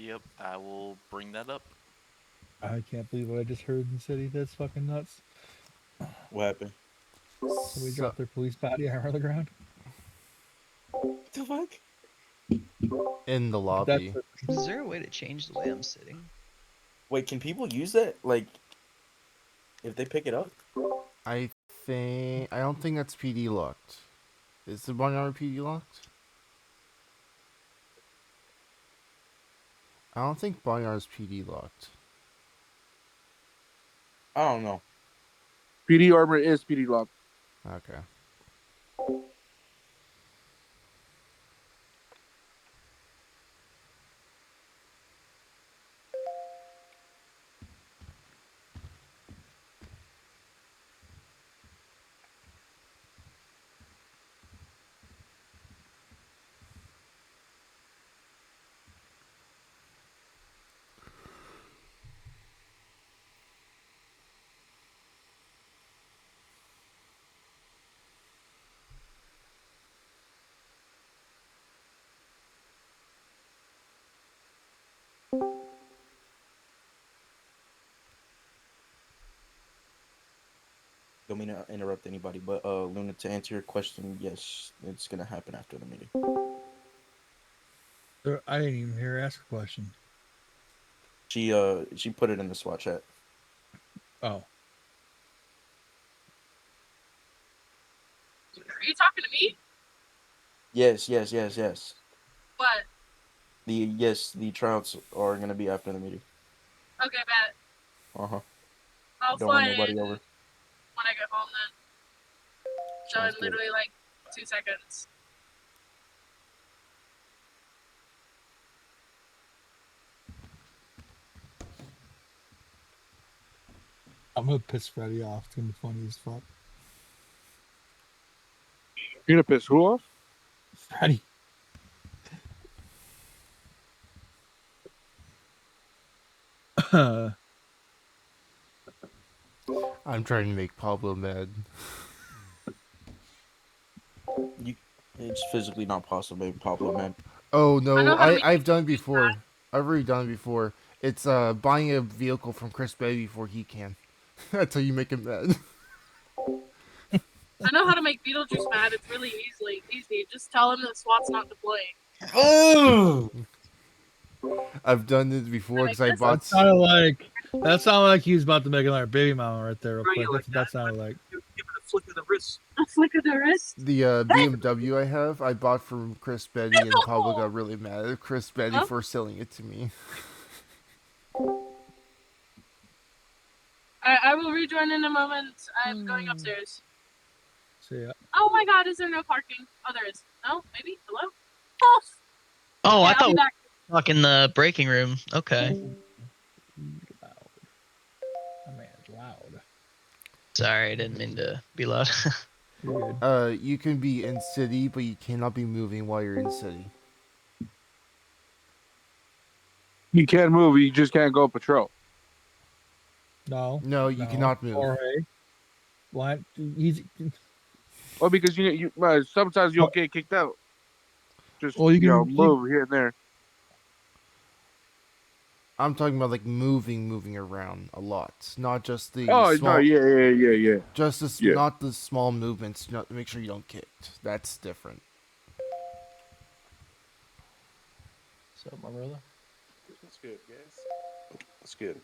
Yep, I will bring that up. I can't believe what I just heard in the city. That's fucking nuts. what happened? Somebody dropped their police body armor on the ground. What the fuck? In the lobby. Is there a way to change the way I'm sitting? Wait, can people use that? Like, if they pick it up? I don't think that's PD locked. Is the body armor PD locked? I don't think body armor is PD locked. I don't know. PD armor is PD lock. Okay. Don't mean to interrupt anybody, but Luna, to answer your question, yes, it's gonna happen after the meeting. I didn't even hear her ask a question. She put it in the SWAT chat. Oh. Are you talking to me? Yes. What? The tryouts are gonna be after the meeting. Okay, bet. I'll Don't fly want nobody in over. when I get home then. So in Sounds good. literally like 2 seconds. I'm gonna piss Freddy off. It's gonna be funny as fuck. You're gonna piss who off? Freddie. I'm trying to make Pablo mad. It's physically not possible, Pablo, man. Oh I know no, how to make I've done it before. I've already done it before. It's buying a vehicle from Chris Bay before he can. That's how you make him mad. I know how to make Beetlejuice mad. It's really easy. Just tell him that SWAT's not deploying. Oh! I've done it before because I bought. That sounded like he was about to make another baby mama right there, real quick. That's what that sounded like. Give it a flick of the wrist. A flick of the wrist. The BMW I have, I bought from Chris Betty, and Pablo got really mad at Chris Betty for selling it to me. I will rejoin in a moment. I'm going upstairs. See ya. Oh my god, is there no parking? Oh, there is. No? Maybe? Hello? Oh, Okay, I I'll thought be we back. were talking the breaking room. Okay. Loud. Sorry, I didn't mean to be loud. You can be in city, but you cannot be moving while you're in city. You can't move. You just can't go patrol. No. No, you cannot move. Jorge. What? He's. Well, because you sometimes you'll get kicked out. Just Well, you can- move here and there. I'm talking about like moving around a lot, not just the. Oh small, no! Yeah. Just the, Yeah. not the small movements. Not make sure you don't get kicked. That's different. What's up, my brother? That's good, guys. That's good.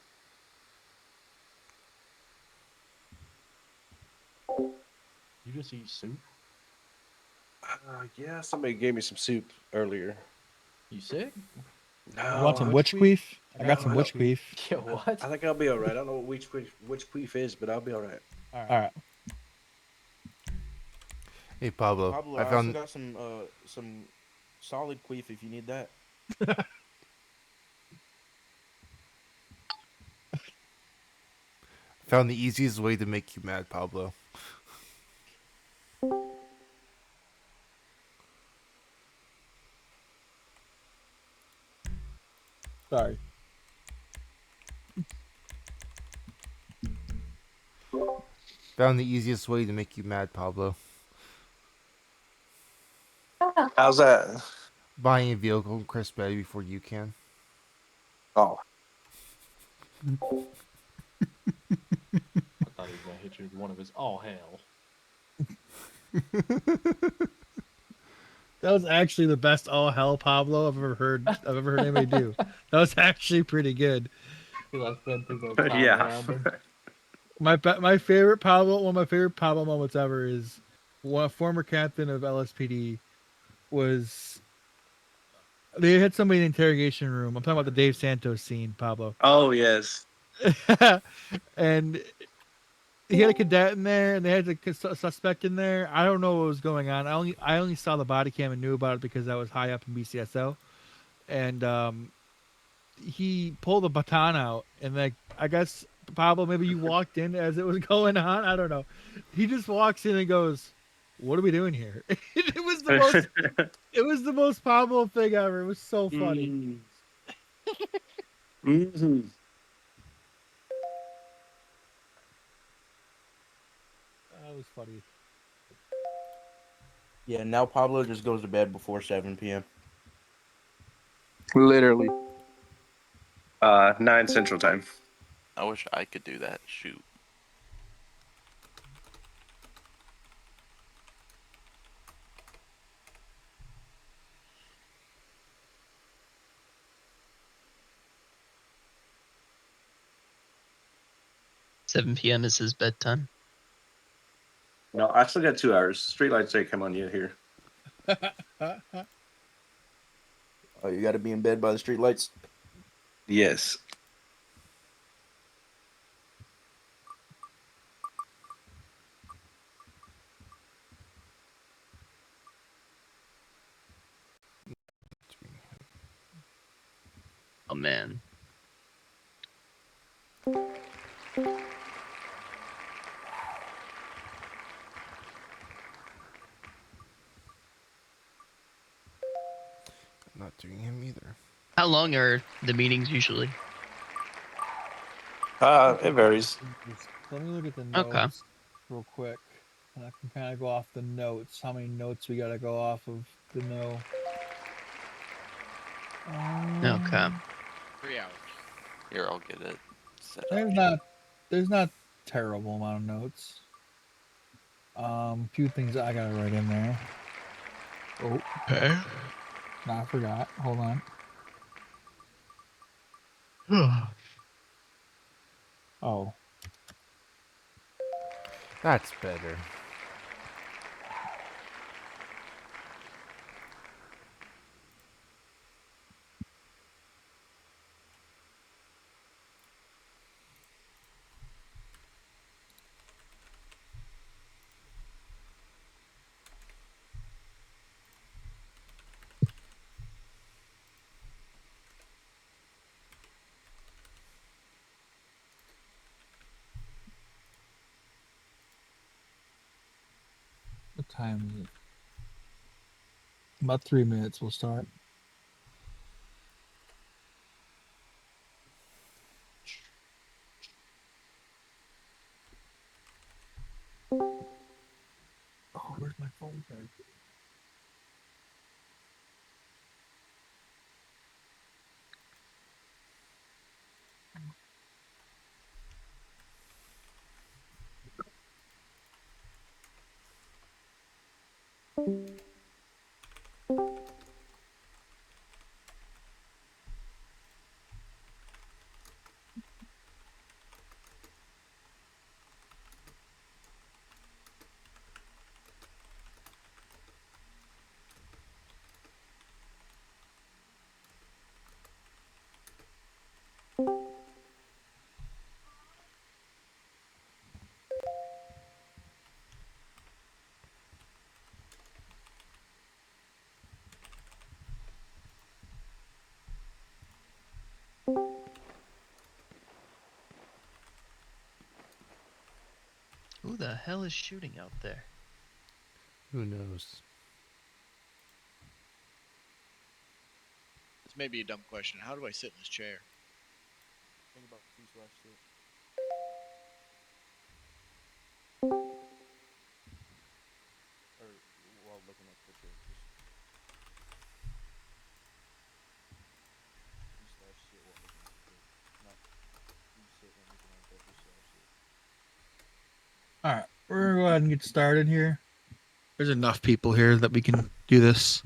You just eat soup? Yeah, somebody gave me some soup earlier. You sick? No, You want some witch queef? I got some witch queef. Yeah, what? I think I'll be all right. I don't know what witch queef is, but I'll be all right. All right. Hey Pablo, Pablo, I I found. also got some solid queef if you need that. Found the easiest way to make you mad, Pablo. Sorry. Found the easiest way to make you mad, Pablo. How's that? Buying a vehicle from Chris Betty before you can. Oh. I thought he was gonna hit you with one of his all hell. That was actually the best all hell Pablo I've ever heard anybody do. That was actually pretty good. He like been through the time Yeah. around him. My favorite Pablo, one of my favorite Pablo moments ever is one former captain of LSPD was. They had somebody in the interrogation room. I'm talking about the Dave Santos scene, Pablo. Oh yes. And he had a cadet in there, and they had a suspect in there. I don't know what was going on. I only saw the body cam and knew about it because I was high up in BCSO, and he pulled the baton out, and like I guess Pablo, maybe you walked in as it was going on. I don't know. He just walks in and goes, "What are we doing here?" It was the most. It was the most Pablo thing ever. It was so funny. Mm-hmm. That was funny. Yeah, now Pablo just goes to bed before 7 p.m. Literally. 9 Central Time. I wish I could do that. Shoot. $7 p.m. is his bedtime. No, I still got 2 hours. Streetlights ain't come on yet here. Oh, you got to be in bed by the street lights? Yes. Oh man. doing him either. How long are the meetings usually? It varies. Let me look at the notes Okay. real quick, and I can kind of go off the notes. How many notes we gotta go off of the no? Okay. 3 hours. Here, I'll get it. Set up. There's not terrible amount of notes. Few things I gotta write in there. Oh, okay. No, I forgot. Hold on. Oh, That's better. what time is it? About 3 minutes. We'll start. Oh, where's my phone card? Who the hell is shooting out there? Who knows? This may be a dumb question. How do I sit in this chair? Think about C/6. Or while looking at the picture, just C/sit while looking at the picture. Not C/sit when looking at the picture. All right, we're gonna go ahead and get started here. There's enough people here that we can do this.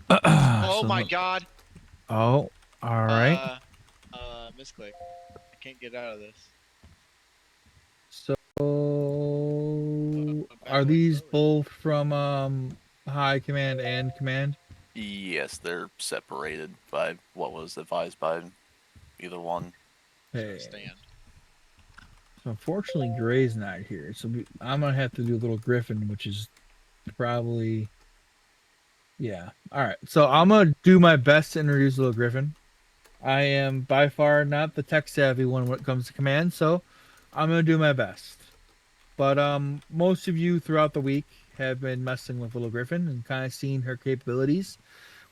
Oh So- my god. Oh, all right. Misclick. I can't get out of this. So, are these both from high command and command? Yes, they're separated by what was advised by either one. Hey. Stand. So unfortunately, Gray's not here, so I'm gonna have to do Little Griffin, which is probably, yeah. All right, so I'm gonna do my best to introduce Little Griffin. I am by far not the tech savvy one when it comes to command, so I'm gonna do my best. But most of you throughout the week have been messing with Little Griffin and kind of seeing her capabilities,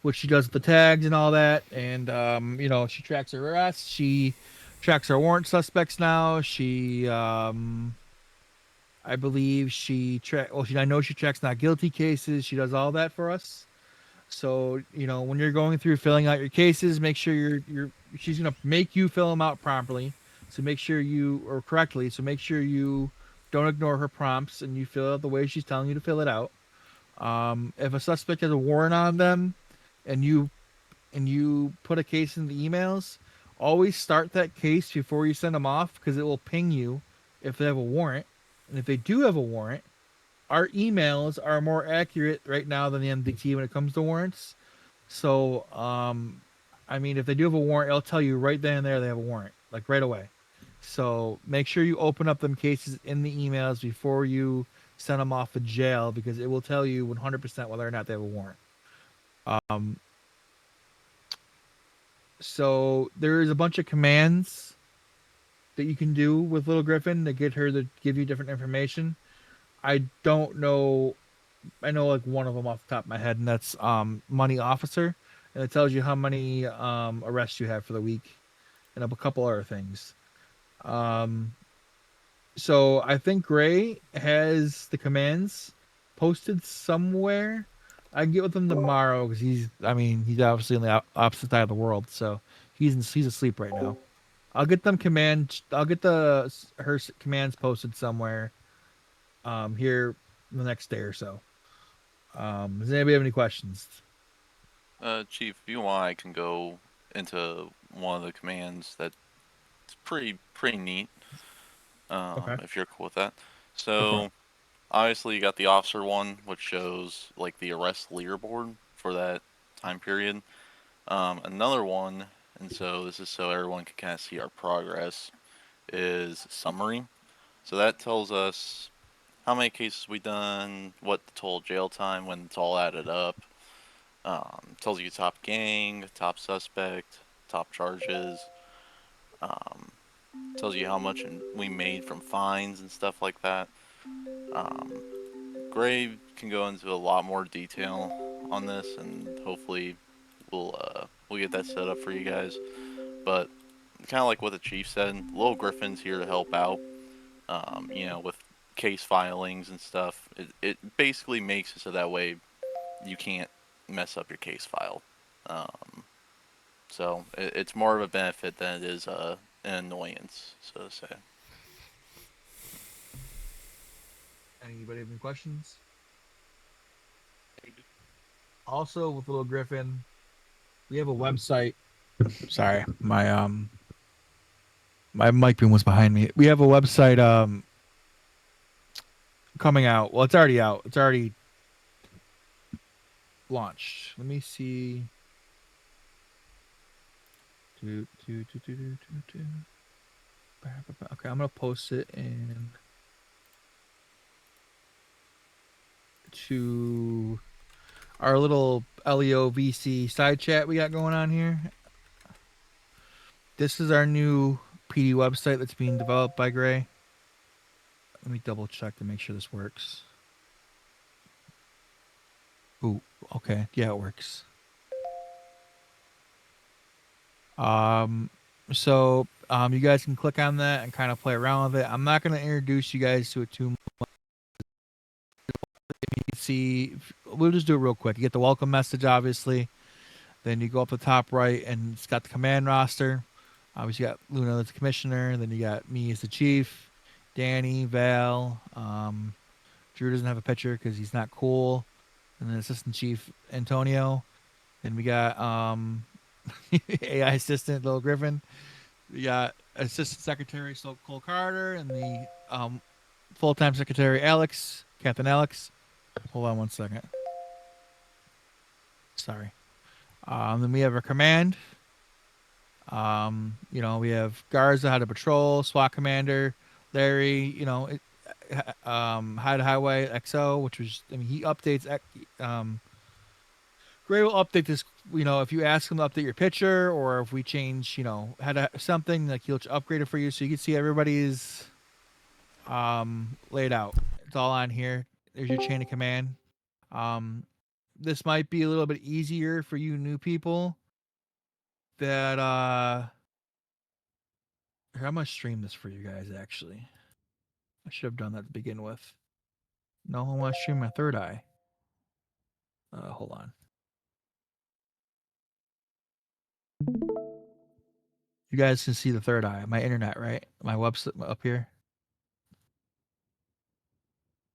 what she does with the tags and all that, and you know, she tracks her arrests, she tracks our warrant suspects now. She, I believe I know she tracks not guilty cases. She does all that for us. So, you know, when you're going through filling out your cases, make sure she's going to make you fill them out properly. So make sure correctly. So make sure you don't ignore her prompts and you fill it out the way she's telling you to fill it out. If a suspect has a warrant on them and you put a case in the emails, always start that case before you send them off, because it will ping you if they have a warrant. And if they do have a warrant, our emails are more accurate right now than the MDT when it comes to warrants. So, I mean, if they do have a warrant, it'll tell you right then and there they have a warrant, like right away. So make sure you open up them cases in the emails before you send them off to jail, because it will tell you 100% whether or not they have a warrant. So there is a bunch of commands that you can do with Little Griffin to get her to give you different information. I don't know. I know like one of them off the top of my head, and that's money officer. and it tells you how many arrests you have for the week, and a couple other things. So I think Gray has the commands posted somewhere. I can get with him tomorrow because he's obviously on the opposite side of the world, so he's asleep right now. I'll get her commands posted somewhere here in the next day or so. Does anybody have any questions? Chief, if you want, I can go into one of the commands that's pretty neat. Okay. If you're cool with that. So, obviously, you got the officer one, which shows like the arrest leaderboard for that time period. Another one, and so this is so everyone can kind of see our progress, is summary. So that tells us how many cases we've done, what the total jail time when it's all added up. Tells you top gang, top suspect, top charges. Tells you how much we made from fines and stuff like that. Gray can go into a lot more detail on this, and hopefully we'll get that set up for you guys. But kind of like what the chief said, Little Griffin's here to help out. With case filings and stuff. It basically makes it so that way you can't mess up your case file. So it's more of a benefit than it is an annoyance, so to say. Anybody have any questions? Also, with Little Griffin, we have a website. Sorry, my mic beam was behind me. We have a website coming out. Well, it's already out. It's already launched. Let me see. Okay, I'm gonna post it to our little LEO VC side chat we got going on here. This is our new PD website that's being developed by Gray. Let me double check to make sure this works. Ooh, okay. Yeah, it works. So you guys can click on that and kind of play around with it. I'm not going to introduce you guys to it too much. You can see, we'll just do it real quick. You get the welcome message, obviously. Then you go up the top right, and it's got the command roster. Obviously, you got Luna as the commissioner. Then you got me as the chief. Danny, Val. Drew doesn't have a picture because he's not cool. And then assistant chief Antonio. Then we got AI assistant Little Griffin. We got assistant secretary Cole Carter, and the full-time secretary Captain Alex. Hold on one second. Sorry. Then we have our command. We have Garza, How to Patrol, SWAT Commander, Larry, High to Highway, XO, which was, he updates, Gray will update this, if you ask him to update your picture, or if we change, something, like he'll upgrade it for you, so you can see everybody's laid out. It's all on here. There's your chain of command. This might be a little bit easier for you new people that here, I'm gonna stream this for you guys. Actually, I should have done that to begin with. No, I want to stream my third eye. Hold on. You guys can see the third eye, my internet, right? My website up here.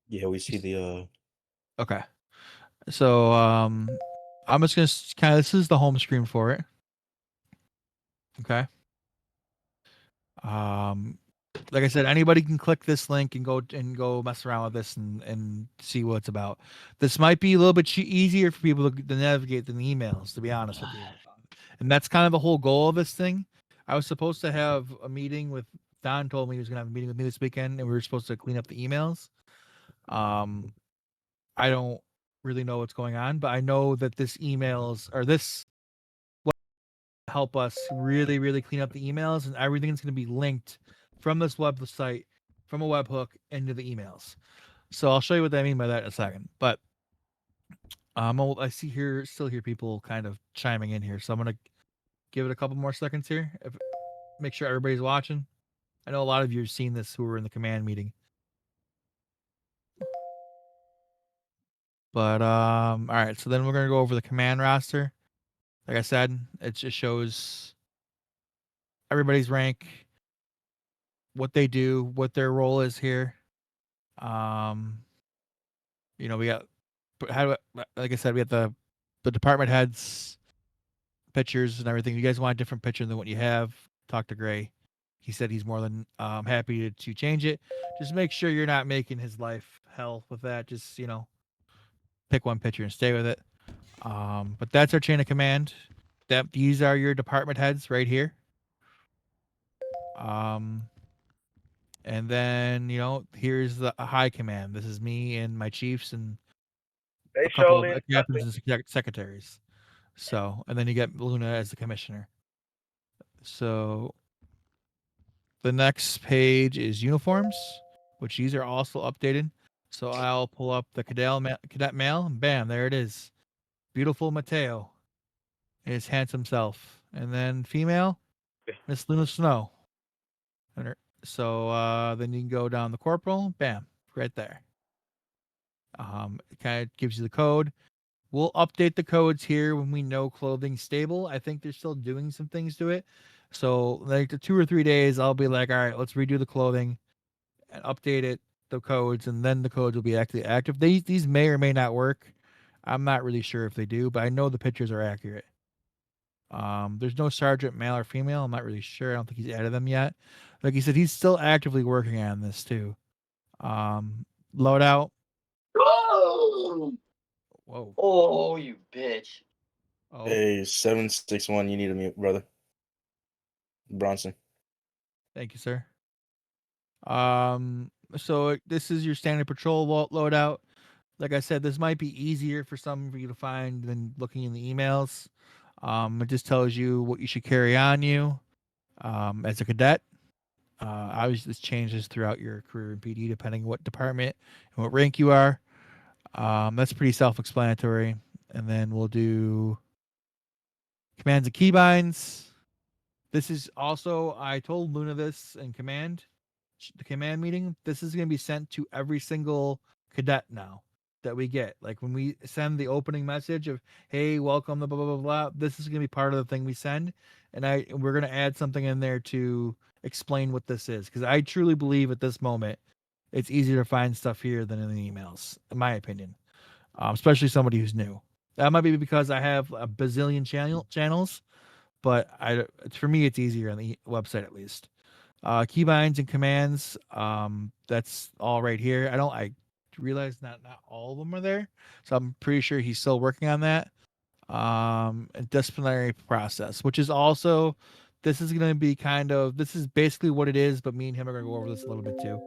Yeah, we see the Okay. So I'm just gonna this is the home screen for it. Okay. Like I said, anybody can click this link and go mess around with this and see what it's about. This might be a little bit easier for people to navigate than the emails, to be honest with you. And that's kind of the whole goal of this thing. I was supposed to have a meeting with Don. Told me he was gonna have a meeting with me this weekend, and we were supposed to clean up the emails. I don't really know what's going on, but I know that this will help us really, really clean up the emails, and everything's going to be linked from this website, from a webhook into the emails. So I'll show you what I mean by that in a second. But I still hear people kind of chiming in here, so I'm gonna give it a couple more seconds here. Make sure everybody's watching. I know a lot of you have seen this who were in the command meeting. But all right, so then we're gonna go over the command roster. Like I said, it just shows everybody's rank, what they do, what their role is here. We got like I said, we got the department heads, pictures and everything. If you guys want a different picture than what you have, talk to Gray. He said he's more than happy to change it. Just make sure you're not making his life hell with that. Just pick one picture and stay with it. But that's our chain of command. These are your department heads right here. And then here's the high command. This is me and my chiefs and a couple of captains and secretaries. So, and then you get Luna as the commissioner. So the next page is uniforms, which these are also updated. So I'll pull up the cadet male, and bam, there it is. Beautiful Mateo, his handsome self. And then female, Miss Luna Snow. So then you can go down the corporal, bam, right there. It kind of gives you the code. We'll update the codes here when we know clothing's stable. I think they're still doing some things to it. So like the 2 or 3 days, I'll be like, all right, let's redo the clothing and update it, the codes, and then the codes will be actually active. These may or may not work. I'm not really sure if they do, but I know the pictures are accurate. There's no sergeant male or female. I'm not really sure. I don't think he's added them yet. Like he said, he's still actively working on this too. Loadout. Oh! Whoa. Oh, you bitch. Oh. Hey, 761, you need to mute, brother. Bronson. Thank you, sir. So this is your standard patrol loadout. Like I said, this might be easier for some of you to find than looking in the emails. It just tells you what you should carry on you as a cadet. Obviously, this changes throughout your career in PD, depending on what department and what rank you are. That's pretty self-explanatory. And then we'll do commands and keybinds. This is also, I told Luna this in the command meeting. This is going to be sent to every single cadet now that we get. Like when we send the opening message of, hey, welcome, the blah, blah, blah, blah. This is going to be part of the thing we send. And we're going to add something in there to explain what this is. Because I truly believe at this moment, it's easier to find stuff here than in the emails, in my opinion. Especially somebody who's new. That might be because I have a bazillion channels, but for me, it's easier on the website at least. Keybinds and commands, that's all right here. I realize not all of them are there, so I'm pretty sure he's still working on that. And disciplinary process, which is also, this is going to be this is basically what it is, but me and him are going to go over this a little bit too.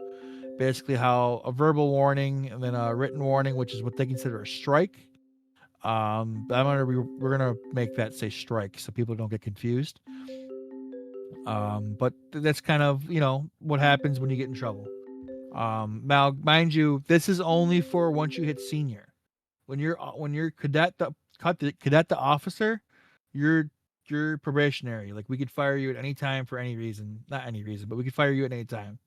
Basically how a verbal warning and then a written warning, which is what they consider a strike. We're gonna make that say strike so people don't get confused. But that's kind of what happens when you get in trouble. Now, mind you, this is only for once you hit senior. When you're cadet to officer, you're probationary. Like we could fire you at any time for any reason, not any reason, but we could fire you at any time.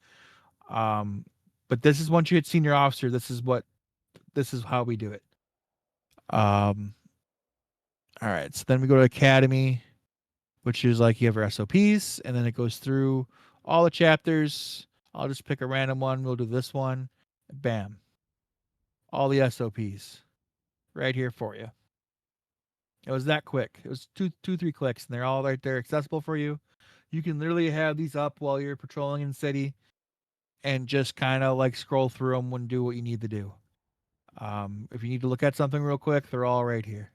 But this is once you hit senior officer. This is how we do it. All right. So then we go to academy, which is like you have your SOPs, and then it goes through all the chapters. I'll just pick a random one. We'll do this one. Bam. All the SOPs right here for you. It was that quick. It was 3 clicks, and they're all right there accessible for you. You can literally have these up while you're patrolling in the city and just kind of like scroll through them and do what you need to do. If you need to look at something real quick, they're all right here.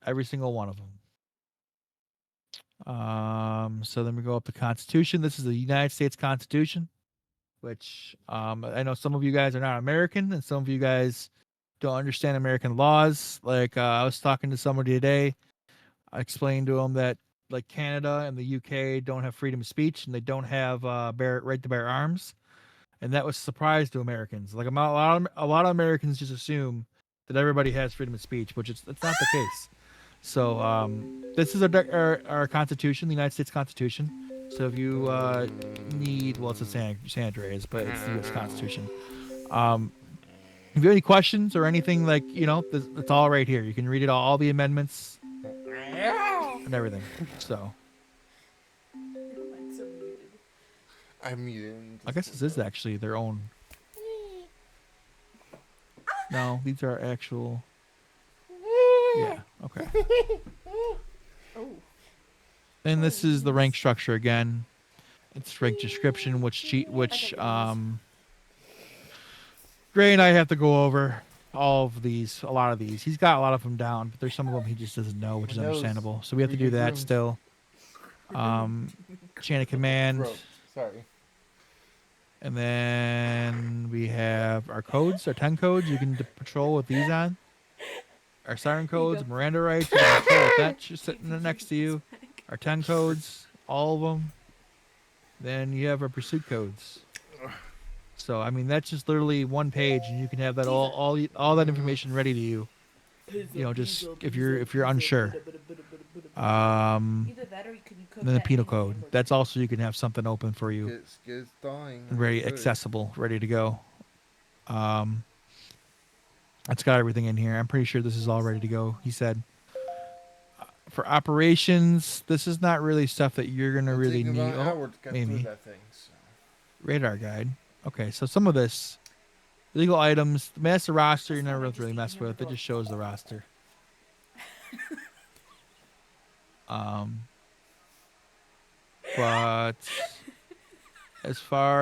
Every single one of them. So then we go up to Constitution. This is the United States Constitution, which I know some of you guys are not American, and some of you guys don't understand American laws. Like I was talking to somebody today. I explained to them that like Canada and the UK don't have freedom of speech, and they don't have right to bear arms. And that was a surprise to Americans. Like a lot of Americans just assume that everybody has freedom of speech, which it's not the case. So this is our Constitution, the United States Constitution. So if you need, well, it's a San Andreas, but it's the U.S. Constitution. If you have any questions or anything, like, you know, it's all right here. You can read it all the amendments and everything. So I'm muted. I guess this is actually their own. No, these are actual. Yeah. Okay. And this is the rank structure again. It's rank description, which Gray and I have to go over all of these, a lot of these. He's got a lot of them down, but there's some of them he just doesn't know, which is understandable. So we have to do that still. Chain of command. Sorry. And then we have our codes, our 10 codes. You can patrol with these on. Our siren codes, Miranda rights. You can patrol with that just sitting next to you. Our 10 codes, all of them. Then you have our pursuit codes. So I mean, that's just literally one page, and you can have that all that information ready to you. You know, just if you're unsure. Then the penal code. That's also, you can have something open for you. It's dying. Very accessible, ready to go. It's got everything in here. I'm pretty sure this is all ready to go. He said. For operations, this is not really stuff that you're gonna really need. Maybe. Radar guide. Okay, so some of this, legal items, the master roster, you never really mess with. It just shows the roster. But as far